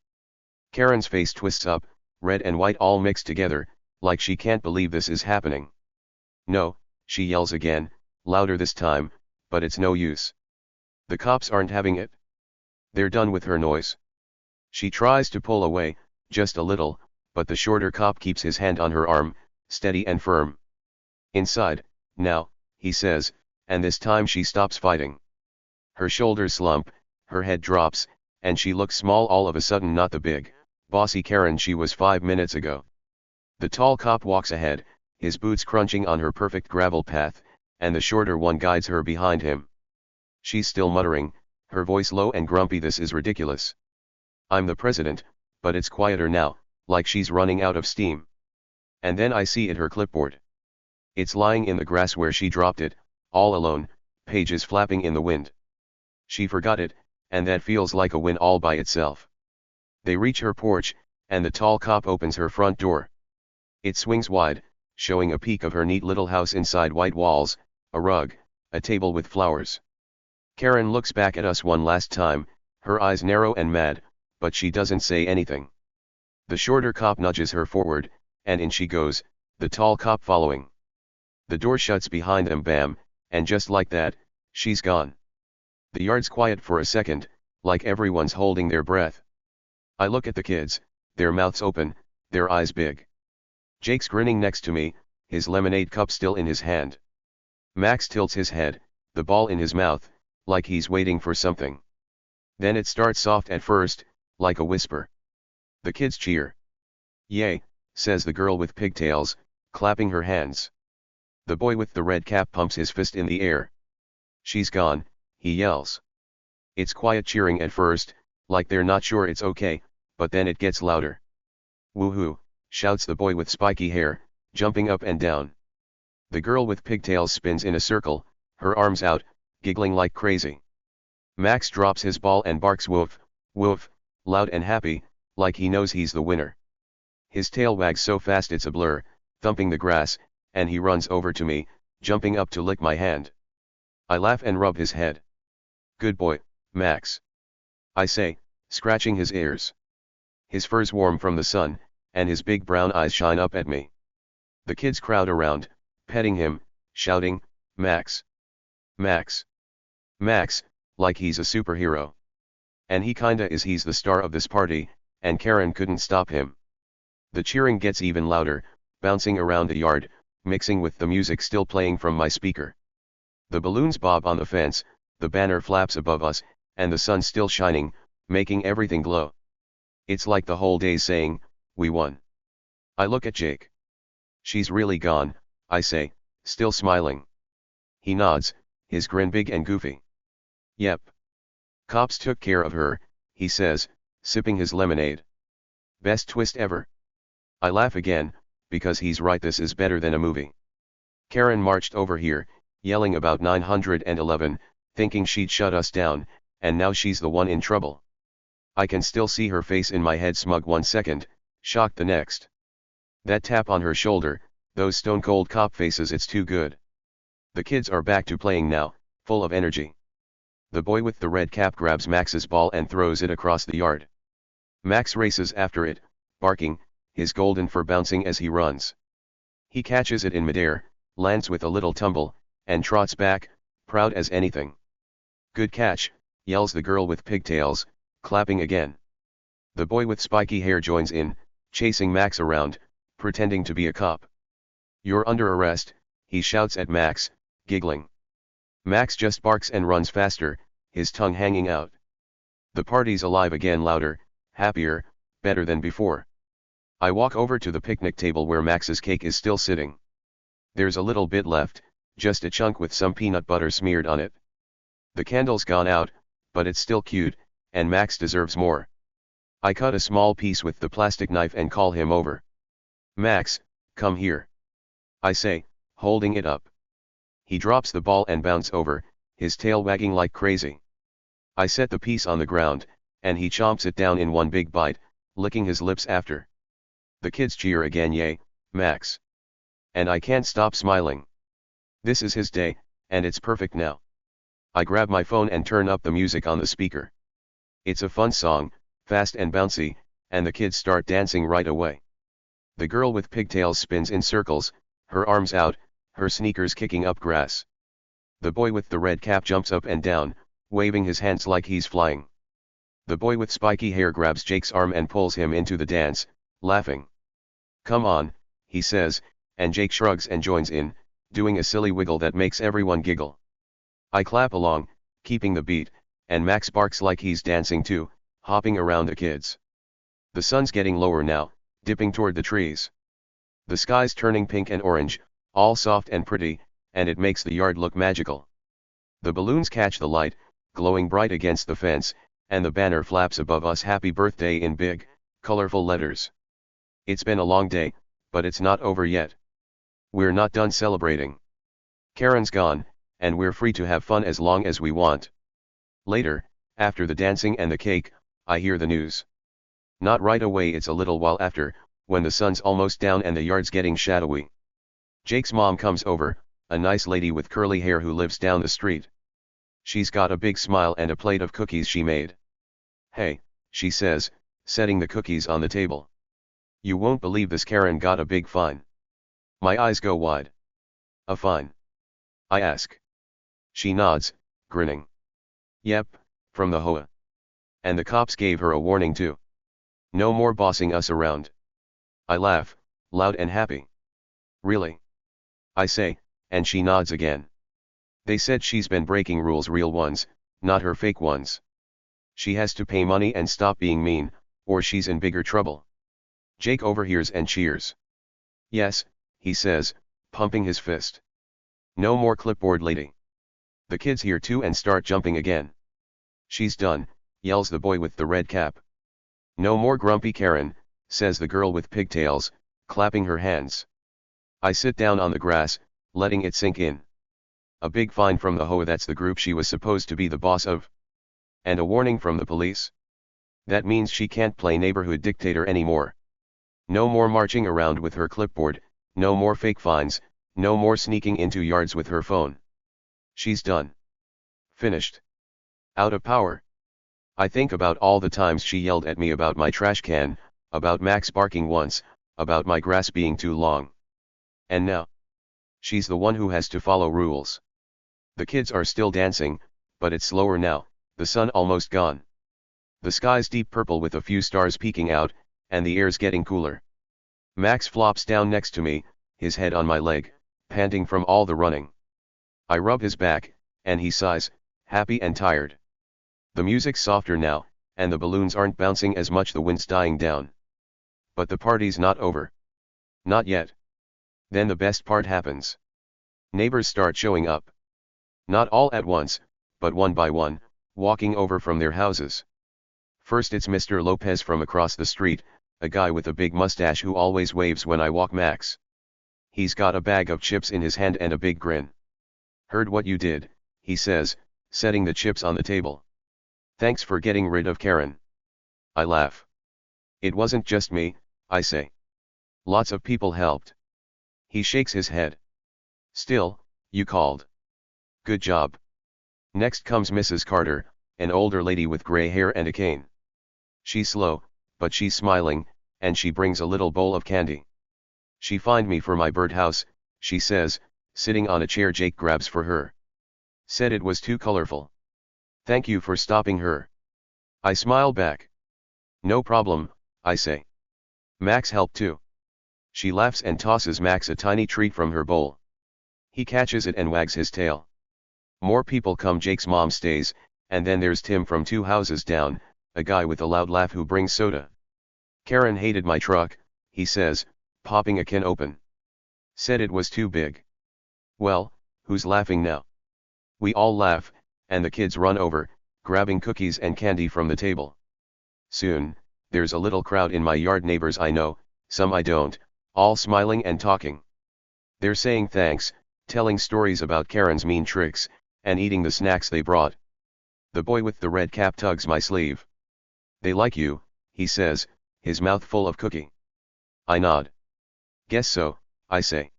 Karen's face twists up, red and white all mixed together, like she can't believe this is happening. "No," she yells again, louder this time, but it's no use. The cops aren't having it. They're done with her noise. She tries to pull away, just a little, but the shorter cop keeps his hand on her arm, steady and firm. "Inside, now," he says, and this time she stops fighting. Her shoulders slump, her head drops, and she looks small all of a sudden, not the big, bossy Karen she was 5 minutes ago. The tall cop walks ahead, his boots crunching on her perfect gravel path, and the shorter one guides her behind him. She's still muttering, her voice low and grumpy, "This is ridiculous. I'm the president," but it's quieter now, like she's running out of steam. And then I see it, her clipboard. It's lying in the grass where she dropped it, all alone, pages flapping in the wind. She forgot it, and that feels like a win all by itself. They reach her porch, and the tall cop opens her front door. It swings wide, showing a peek of her neat little house inside white walls, a rug, a table with flowers. Karen looks back at us one last time, her eyes narrow and mad, but she doesn't say anything. The shorter cop nudges her forward, and in she goes, the tall cop following. The door shuts behind them, bam, and just like that, she's gone. The yard's quiet for a second, like everyone's holding their breath. I look at the kids, their mouths open, their eyes big. Jake's grinning next to me, his lemonade cup still in his hand. Max tilts his head, the ball in his mouth, like he's waiting for something. Then it starts soft at first, like a whisper. The kids cheer. "Yay," says the girl with pigtails, clapping her hands. The boy with the red cap pumps his fist in the air. "She's gone," he yells. It's quiet cheering at first, like they're not sure it's okay, but then it gets louder. "Woohoo," shouts the boy with spiky hair, jumping up and down. The girl with pigtails spins in a circle, her arms out, giggling like crazy. Max drops his ball and barks woof, woof, loud and happy, like he knows he's the winner. His tail wags so fast it's a blur, thumping the grass, and he runs over to me, jumping up to lick my hand. I laugh and rub his head. "Good boy, Max," I say, scratching his ears. His fur's warm from the sun, and his big brown eyes shine up at me. The kids crowd around, petting him, shouting, "Max! Max! Max," like he's a superhero. And he kinda is. He's the star of this party, and Karen couldn't stop him. The cheering gets even louder, bouncing around the yard, mixing with the music still playing from my speaker. The balloons bob on the fence, the banner flaps above us, and the sun's still shining, making everything glow. It's like the whole day's saying, "We won." I look at Jake. "She's really gone," I say, still smiling. He nods, his grin big and goofy. "Yep. Cops took care of her," he says, sipping his lemonade. "Best twist ever." I laugh again, because he's right, this is better than a movie. Karen marched over here, yelling about 911, thinking she'd shut us down, and now she's the one in trouble. I can still see her face in my head, smug one second, shocked the next. That tap on her shoulder, those stone-cold cop faces, it's too good. The kids are back to playing now, full of energy. The boy with the red cap grabs Max's ball and throws it across the yard. Max races after it, barking, his golden fur bouncing as he runs. He catches it in midair, lands with a little tumble, and trots back, proud as anything. "Good catch," yells the girl with pigtails, clapping again. The boy with spiky hair joins in, chasing Max around, pretending to be a cop. "You're under arrest," he shouts at Max, giggling. Max just barks and runs faster, his tongue hanging out. The party's alive again, louder, happier, better than before. I walk over to the picnic table where Max's cake is still sitting. There's a little bit left, just a chunk with some peanut butter smeared on it. The candle's gone out, but it's still cute, and Max deserves more. I cut a small piece with the plastic knife and call him over. "Max, come here," I say, holding it up. He drops the ball and bounces over, his tail wagging like crazy. I set the piece on the ground, and he chomps it down in one big bite, licking his lips after. The kids cheer again, "Yay, Max." And I can't stop smiling. This is his day, and it's perfect now. I grab my phone and turn up the music on the speaker. It's a fun song, fast and bouncy, and the kids start dancing right away. The girl with pigtails spins in circles, her arms out, her sneakers kicking up grass. The boy with the red cap jumps up and down, waving his hands like he's flying. The boy with spiky hair grabs Jake's arm and pulls him into the dance, laughing. "Come on," he says, and Jake shrugs and joins in, doing a silly wiggle that makes everyone giggle. I clap along, keeping the beat, and Max barks like he's dancing too, hopping around the kids. The sun's getting lower now, dipping toward the trees. The sky's turning pink and orange, all soft and pretty, and it makes the yard look magical. The balloons catch the light, glowing bright against the fence, and the banner flaps above us "Happy Birthday" in big, colorful letters. It's been a long day, but it's not over yet. We're not done celebrating. Karen's gone, and we're free to have fun as long as we want. Later, after the dancing and the cake, I hear the news. Not right away, it's a little while after, when the sun's almost down and the yard's getting shadowy. Jake's mom comes over, a nice lady with curly hair who lives down the street. She's got a big smile and a plate of cookies she made. "Hey," she says, setting the cookies on the table. "You won't believe this, Karen got a big fine." My eyes go wide. "A fine?" I ask. She nods, grinning. "Yep, from the HOA. And the cops gave her a warning too. No more bossing us around." I laugh, loud and happy. "Really?" I say, and she nods again. "They said she's been breaking rules, real ones, not her fake ones. She has to pay money and stop being mean, or she's in bigger trouble." Jake overhears and cheers. "Yes," he says, pumping his fist. "No more clipboard lady." The kids hear too and start jumping again. "She's done," yells the boy with the red cap. "No more grumpy Karen," says the girl with pigtails, clapping her hands. I sit down on the grass, letting it sink in. A big fine from the HOA, that's the group she was supposed to be the boss of. And a warning from the police. That means she can't play neighborhood dictator anymore. No more marching around with her clipboard, no more fake fines, no more sneaking into yards with her phone. She's done. Finished. Out of power. I think about all the times she yelled at me about my trash can, about Max barking once, about my grass being too long. And now, she's the one who has to follow rules. The kids are still dancing, but it's slower now, the sun almost gone. The sky's deep purple with a few stars peeking out, and the air's getting cooler. Max flops down next to me, his head on my leg, panting from all the running. I rub his back, and he sighs, happy and tired. The music's softer now, and the balloons aren't bouncing as much, the wind's dying down. But the party's not over. Not yet. Then the best part happens. Neighbors start showing up. Not all at once, but one by one, walking over from their houses. First it's Mr. Lopez from across the street, a guy with a big mustache who always waves when I walk Max. He's got a bag of chips in his hand and a big grin. "Heard what you did," he says, setting the chips on the table. "Thanks for getting rid of Karen." I laugh. "It wasn't just me," I say. "Lots of people helped." He shakes his head. "Still, you called. Good job." Next comes Mrs. Carter, an older lady with gray hair and a cane. She's slow, but she's smiling, and she brings a little bowl of candy. "She fined me for my birdhouse," she says, sitting on a chair Jake grabs for her. "Said it was too colorful. Thank you for stopping her." I smile back. "No problem," I say. "Max helped too." She laughs and tosses Max a tiny treat from her bowl. He catches it and wags his tail. More people come. Jake's mom stays, and then there's Tim from 2 houses down, a guy with a loud laugh who brings soda. Karen hated my truck, he says, popping a can open. Said it was too big. Well, who's laughing now? We all laugh, and the kids run over, grabbing cookies and candy from the table. Soon, there's a little crowd in my yard, neighbors I know, some I don't, all smiling and talking. They're saying thanks, telling stories about Karen's mean tricks, and eating the snacks they brought. The boy with the red cap tugs my sleeve. They like you, he says, his mouth full of cookie. I nod. Guess so, I say.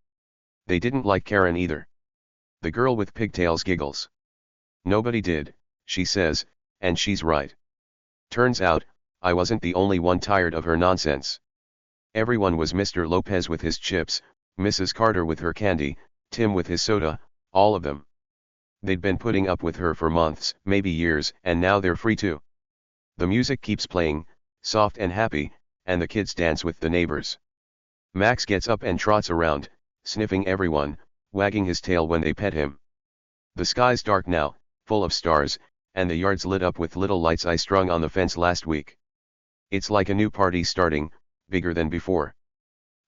They didn't like Karen either. The girl with pigtails giggles. Nobody did, she says, and she's right. Turns out, I wasn't the only one tired of her nonsense. Everyone was: Mr. Lopez with his chips, Mrs. Carter with her candy, Tim with his soda, all of them. They'd been putting up with her for months, maybe years, and now they're free too. The music keeps playing, soft and happy, and the kids dance with the neighbors. Max gets up and trots around, sniffing everyone, wagging his tail when they pet him. The sky's dark now, full of stars, and the yard's lit up with little lights I strung on the fence last week. It's like a new party starting, bigger than before.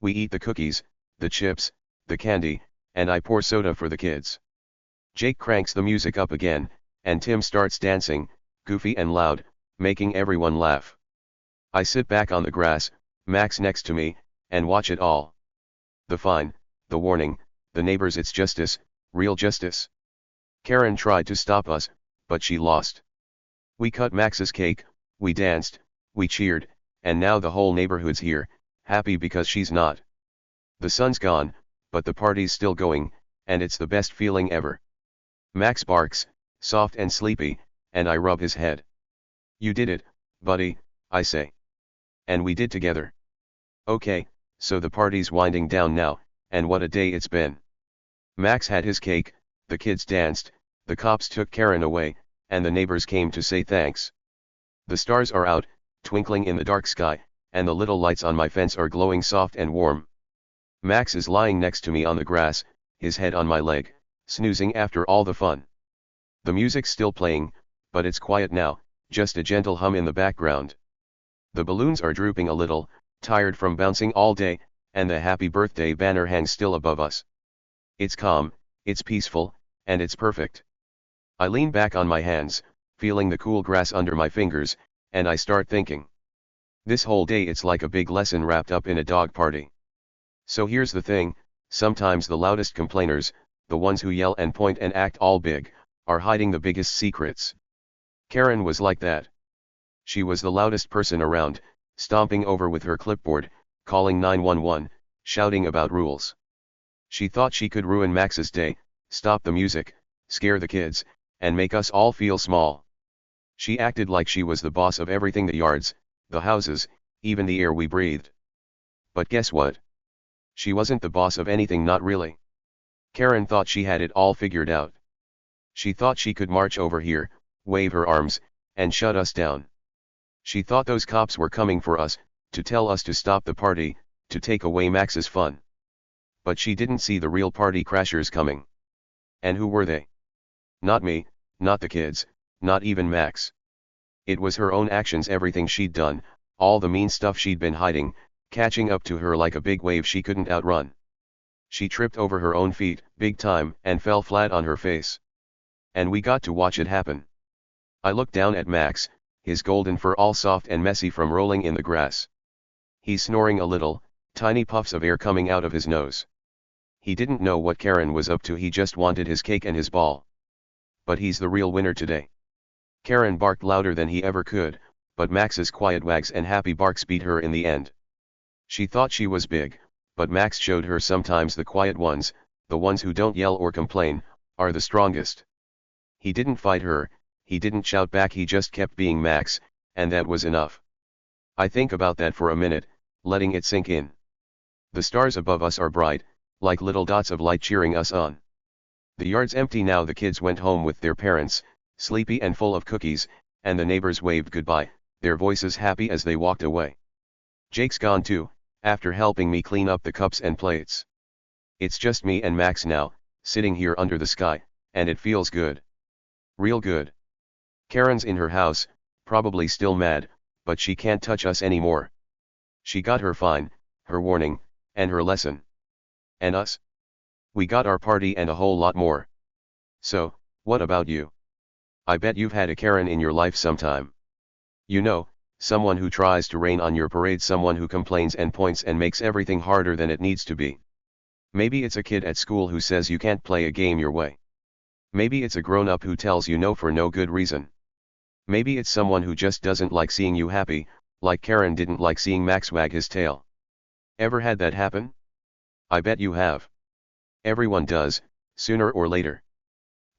We eat the cookies, the chips, the candy, and I pour soda for the kids. Jake cranks the music up again, and Tim starts dancing, goofy and loud, making everyone laugh. I sit back on the grass, Max next to me, and watch it all. The fine, the warning, the neighbors, it's justice, real justice. Karen tried to stop us, but she lost. We cut Max's cake, we danced, we cheered, and now the whole neighborhood's here, happy because she's not. The sun's gone, but the party's still going, and it's the best feeling ever. Max barks, soft and sleepy, and I rub his head. You did it, buddy, I say. And we did together. Okay, so the party's winding down now, and what a day it's been. Max had his cake, the kids danced, the cops took Karen away, and the neighbors came to say thanks. The stars are out, twinkling in the dark sky, and the little lights on my fence are glowing soft and warm. Max is lying next to me on the grass, his head on my leg, snoozing after all the fun. The music's still playing, but it's quiet now, just a gentle hum in the background. The balloons are drooping a little, tired from bouncing all day, and the happy birthday banner hangs still above us. It's calm, it's peaceful, and it's perfect. I lean back on my hands, feeling the cool grass under my fingers, and I start thinking. This whole day it's like a big lesson wrapped up in a dog party. So here's the thing, sometimes the loudest complainers, the ones who yell and point and act all big, are hiding the biggest secrets. Karen was like that. She was the loudest person around, stomping over with her clipboard, calling 911, shouting about rules. She thought she could ruin Max's day, stop the music, scare the kids, and make us all feel small. She acted like she was the boss of everything: the yards, the houses, even the air we breathed. But guess what? She wasn't the boss of anything, not really. Karen thought she had it all figured out. She thought she could march over here, wave her arms, and shut us down. She thought those cops were coming for us, to tell us to stop the party, to take away Max's fun. But she didn't see the real party crashers coming. And who were they? Not me, not the kids, not even Max. It was her own actions, everything she'd done, all the mean stuff she'd been hiding, catching up to her like a big wave she couldn't outrun. She tripped over her own feet, big time, and fell flat on her face. And we got to watch it happen. I looked down at Max, his golden fur all soft and messy from rolling in the grass. He's snoring a little, tiny puffs of air coming out of his nose. He didn't know what Karen was up to, he just wanted his cake and his ball. But he's the real winner today. Karen barked louder than he ever could, but Max's quiet wags and happy barks beat her in the end. She thought she was big, but Max showed her sometimes the quiet ones, the ones who don't yell or complain, are the strongest. He didn't fight her, he didn't shout back, he just kept being Max, and that was enough. I think about that for a minute, letting it sink in. The stars above us are bright, like little dots of light cheering us on. The yard's empty now, the kids went home with their parents, sleepy and full of cookies, and the neighbors waved goodbye, their voices happy as they walked away. Jake's gone too, after helping me clean up the cups and plates. It's just me and Max now, sitting here under the sky, and it feels good. Real good. Karen's in her house, probably still mad, but she can't touch us anymore. She got her fine, her warning, and her lesson. And us? We got our party and a whole lot more. So, what about you? I bet you've had a Karen in your life sometime. You know, someone who tries to rain on your parade, someone who complains and points and makes everything harder than it needs to be. Maybe it's a kid at school who says you can't play a game your way. Maybe it's a grown-up who tells you no for no good reason. Maybe it's someone who just doesn't like seeing you happy, like Karen didn't like seeing Max wag his tail. Ever had that happen? I bet you have. Everyone does, sooner or later.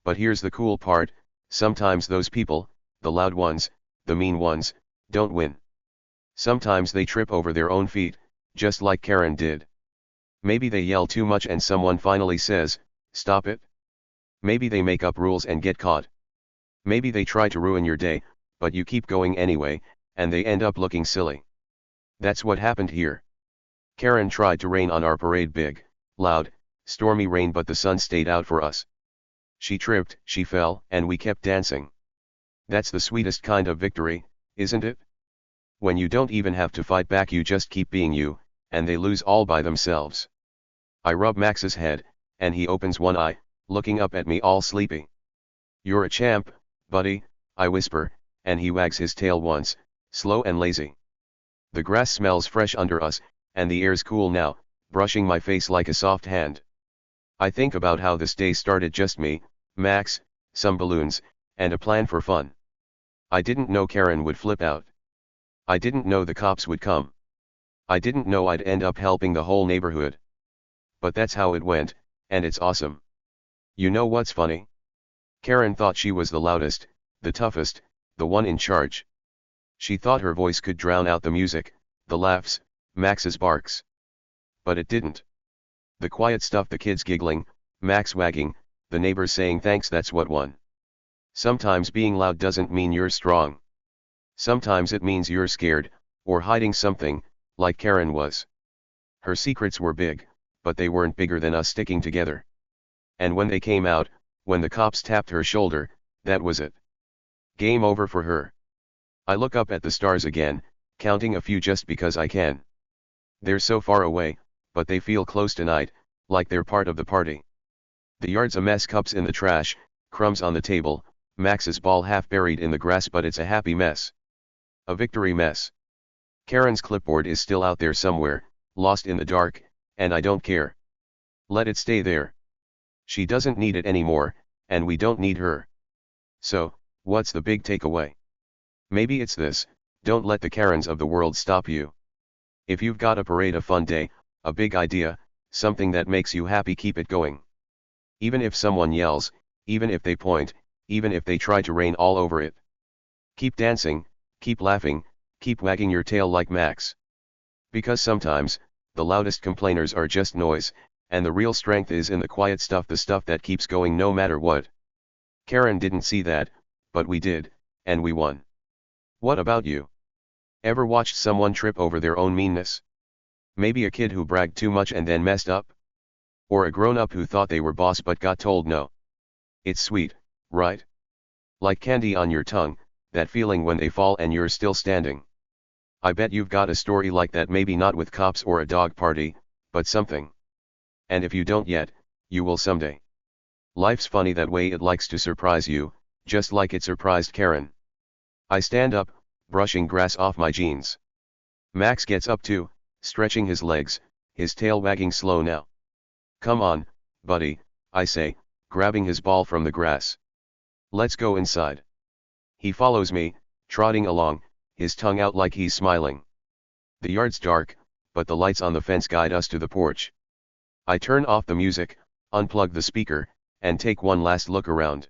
But here's the cool part, sometimes those people, the loud ones, the mean ones, don't win. Sometimes they trip over their own feet, just like Karen did. Maybe they yell too much and someone finally says, "Stop it." Maybe they make up rules and get caught. Maybe they try to ruin your day, but you keep going anyway, and they end up looking silly. That's what happened here. Karen tried to rain on our parade, big, loud, stormy rain, but the sun stayed out for us. She tripped, she fell, and we kept dancing. That's the sweetest kind of victory, isn't it? When you don't even have to fight back, you just keep being you, and they lose all by themselves. I rub Max's head, and he opens one eye, looking up at me all sleepy. "You're a champ, buddy," I whisper, and he wags his tail once, slow and lazy. The grass smells fresh under us, and the air's cool now, brushing my face like a soft hand. I think about how this day started, just me, Max, some balloons, and a plan for fun. I didn't know Karen would flip out. I didn't know the cops would come. I didn't know I'd end up helping the whole neighborhood. But that's how it went, and it's awesome. You know what's funny? Karen thought she was the loudest, the toughest, the one in charge. She thought her voice could drown out the music, the laughs, Max's barks. But it didn't. The quiet stuff, the kids giggling, Max wagging, the neighbors saying thanks, that's what won. Sometimes being loud doesn't mean you're strong. Sometimes it means you're scared, or hiding something, like Karen was. Her secrets were big, but they weren't bigger than us sticking together. And when they came out, when the cops tapped her shoulder, that was it. Game over for her. I look up at the stars again, counting a few just because I can. They're so far away, but they feel close tonight, like they're part of the party. The yard's a mess, cups in the trash, crumbs on the table, Max's ball half buried in the grass, but it's a happy mess. A victory mess. Karen's clipboard is still out there somewhere, lost in the dark, and I don't care. Let it stay there. She doesn't need it anymore, and we don't need her. So, what's the big takeaway? Maybe it's this: don't let the Karens of the world stop you. If you've got a parade, a fun day, a big idea, something that makes you happy, keep it going. Even if someone yells, even if they point, even if they try to rain all over it. Keep dancing, keep laughing, keep wagging your tail like Max. Because sometimes, the loudest complainers are just noise, and the real strength is in the quiet stuff, the stuff that keeps going no matter what. Karen didn't see that, but we did, and we won. What about you? Ever watched someone trip over their own meanness? Maybe a kid who bragged too much and then messed up? Or a grown-up who thought they were boss but got told no. It's sweet, right? Like candy on your tongue, that feeling when they fall and you're still standing. I bet you've got a story like that, maybe not with cops or a dog party, but something. And if you don't yet, you will someday. Life's funny that way, it likes to surprise you, just like it surprised Karen. I stand up, brushing grass off my jeans. Max gets up too, stretching his legs, his tail wagging slow now. "Come on, buddy," I say, grabbing his ball from the grass. "Let's go inside." He follows me, trotting along, his tongue out like he's smiling. The yard's dark, but the lights on the fence guide us to the porch. I turn off the music, unplug the speaker, and take one last look around.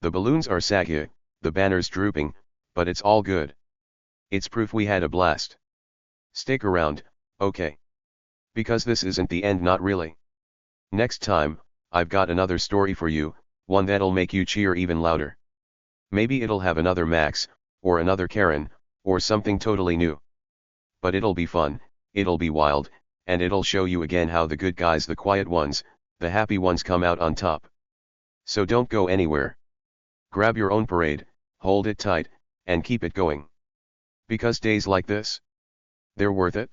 The balloons are saggy, the banners drooping, but it's all good. It's proof we had a blast. Stick around, okay? Because this isn't the end, not really. Next time, I've got another story for you, one that'll make you cheer even louder. Maybe it'll have another Max, or another Karen, or something totally new. But it'll be fun, it'll be wild, and it'll show you again how the good guys, the quiet ones, the happy ones come out on top. So don't go anywhere. Grab your own parade, hold it tight, and keep it going. Because days like this, they're worth it.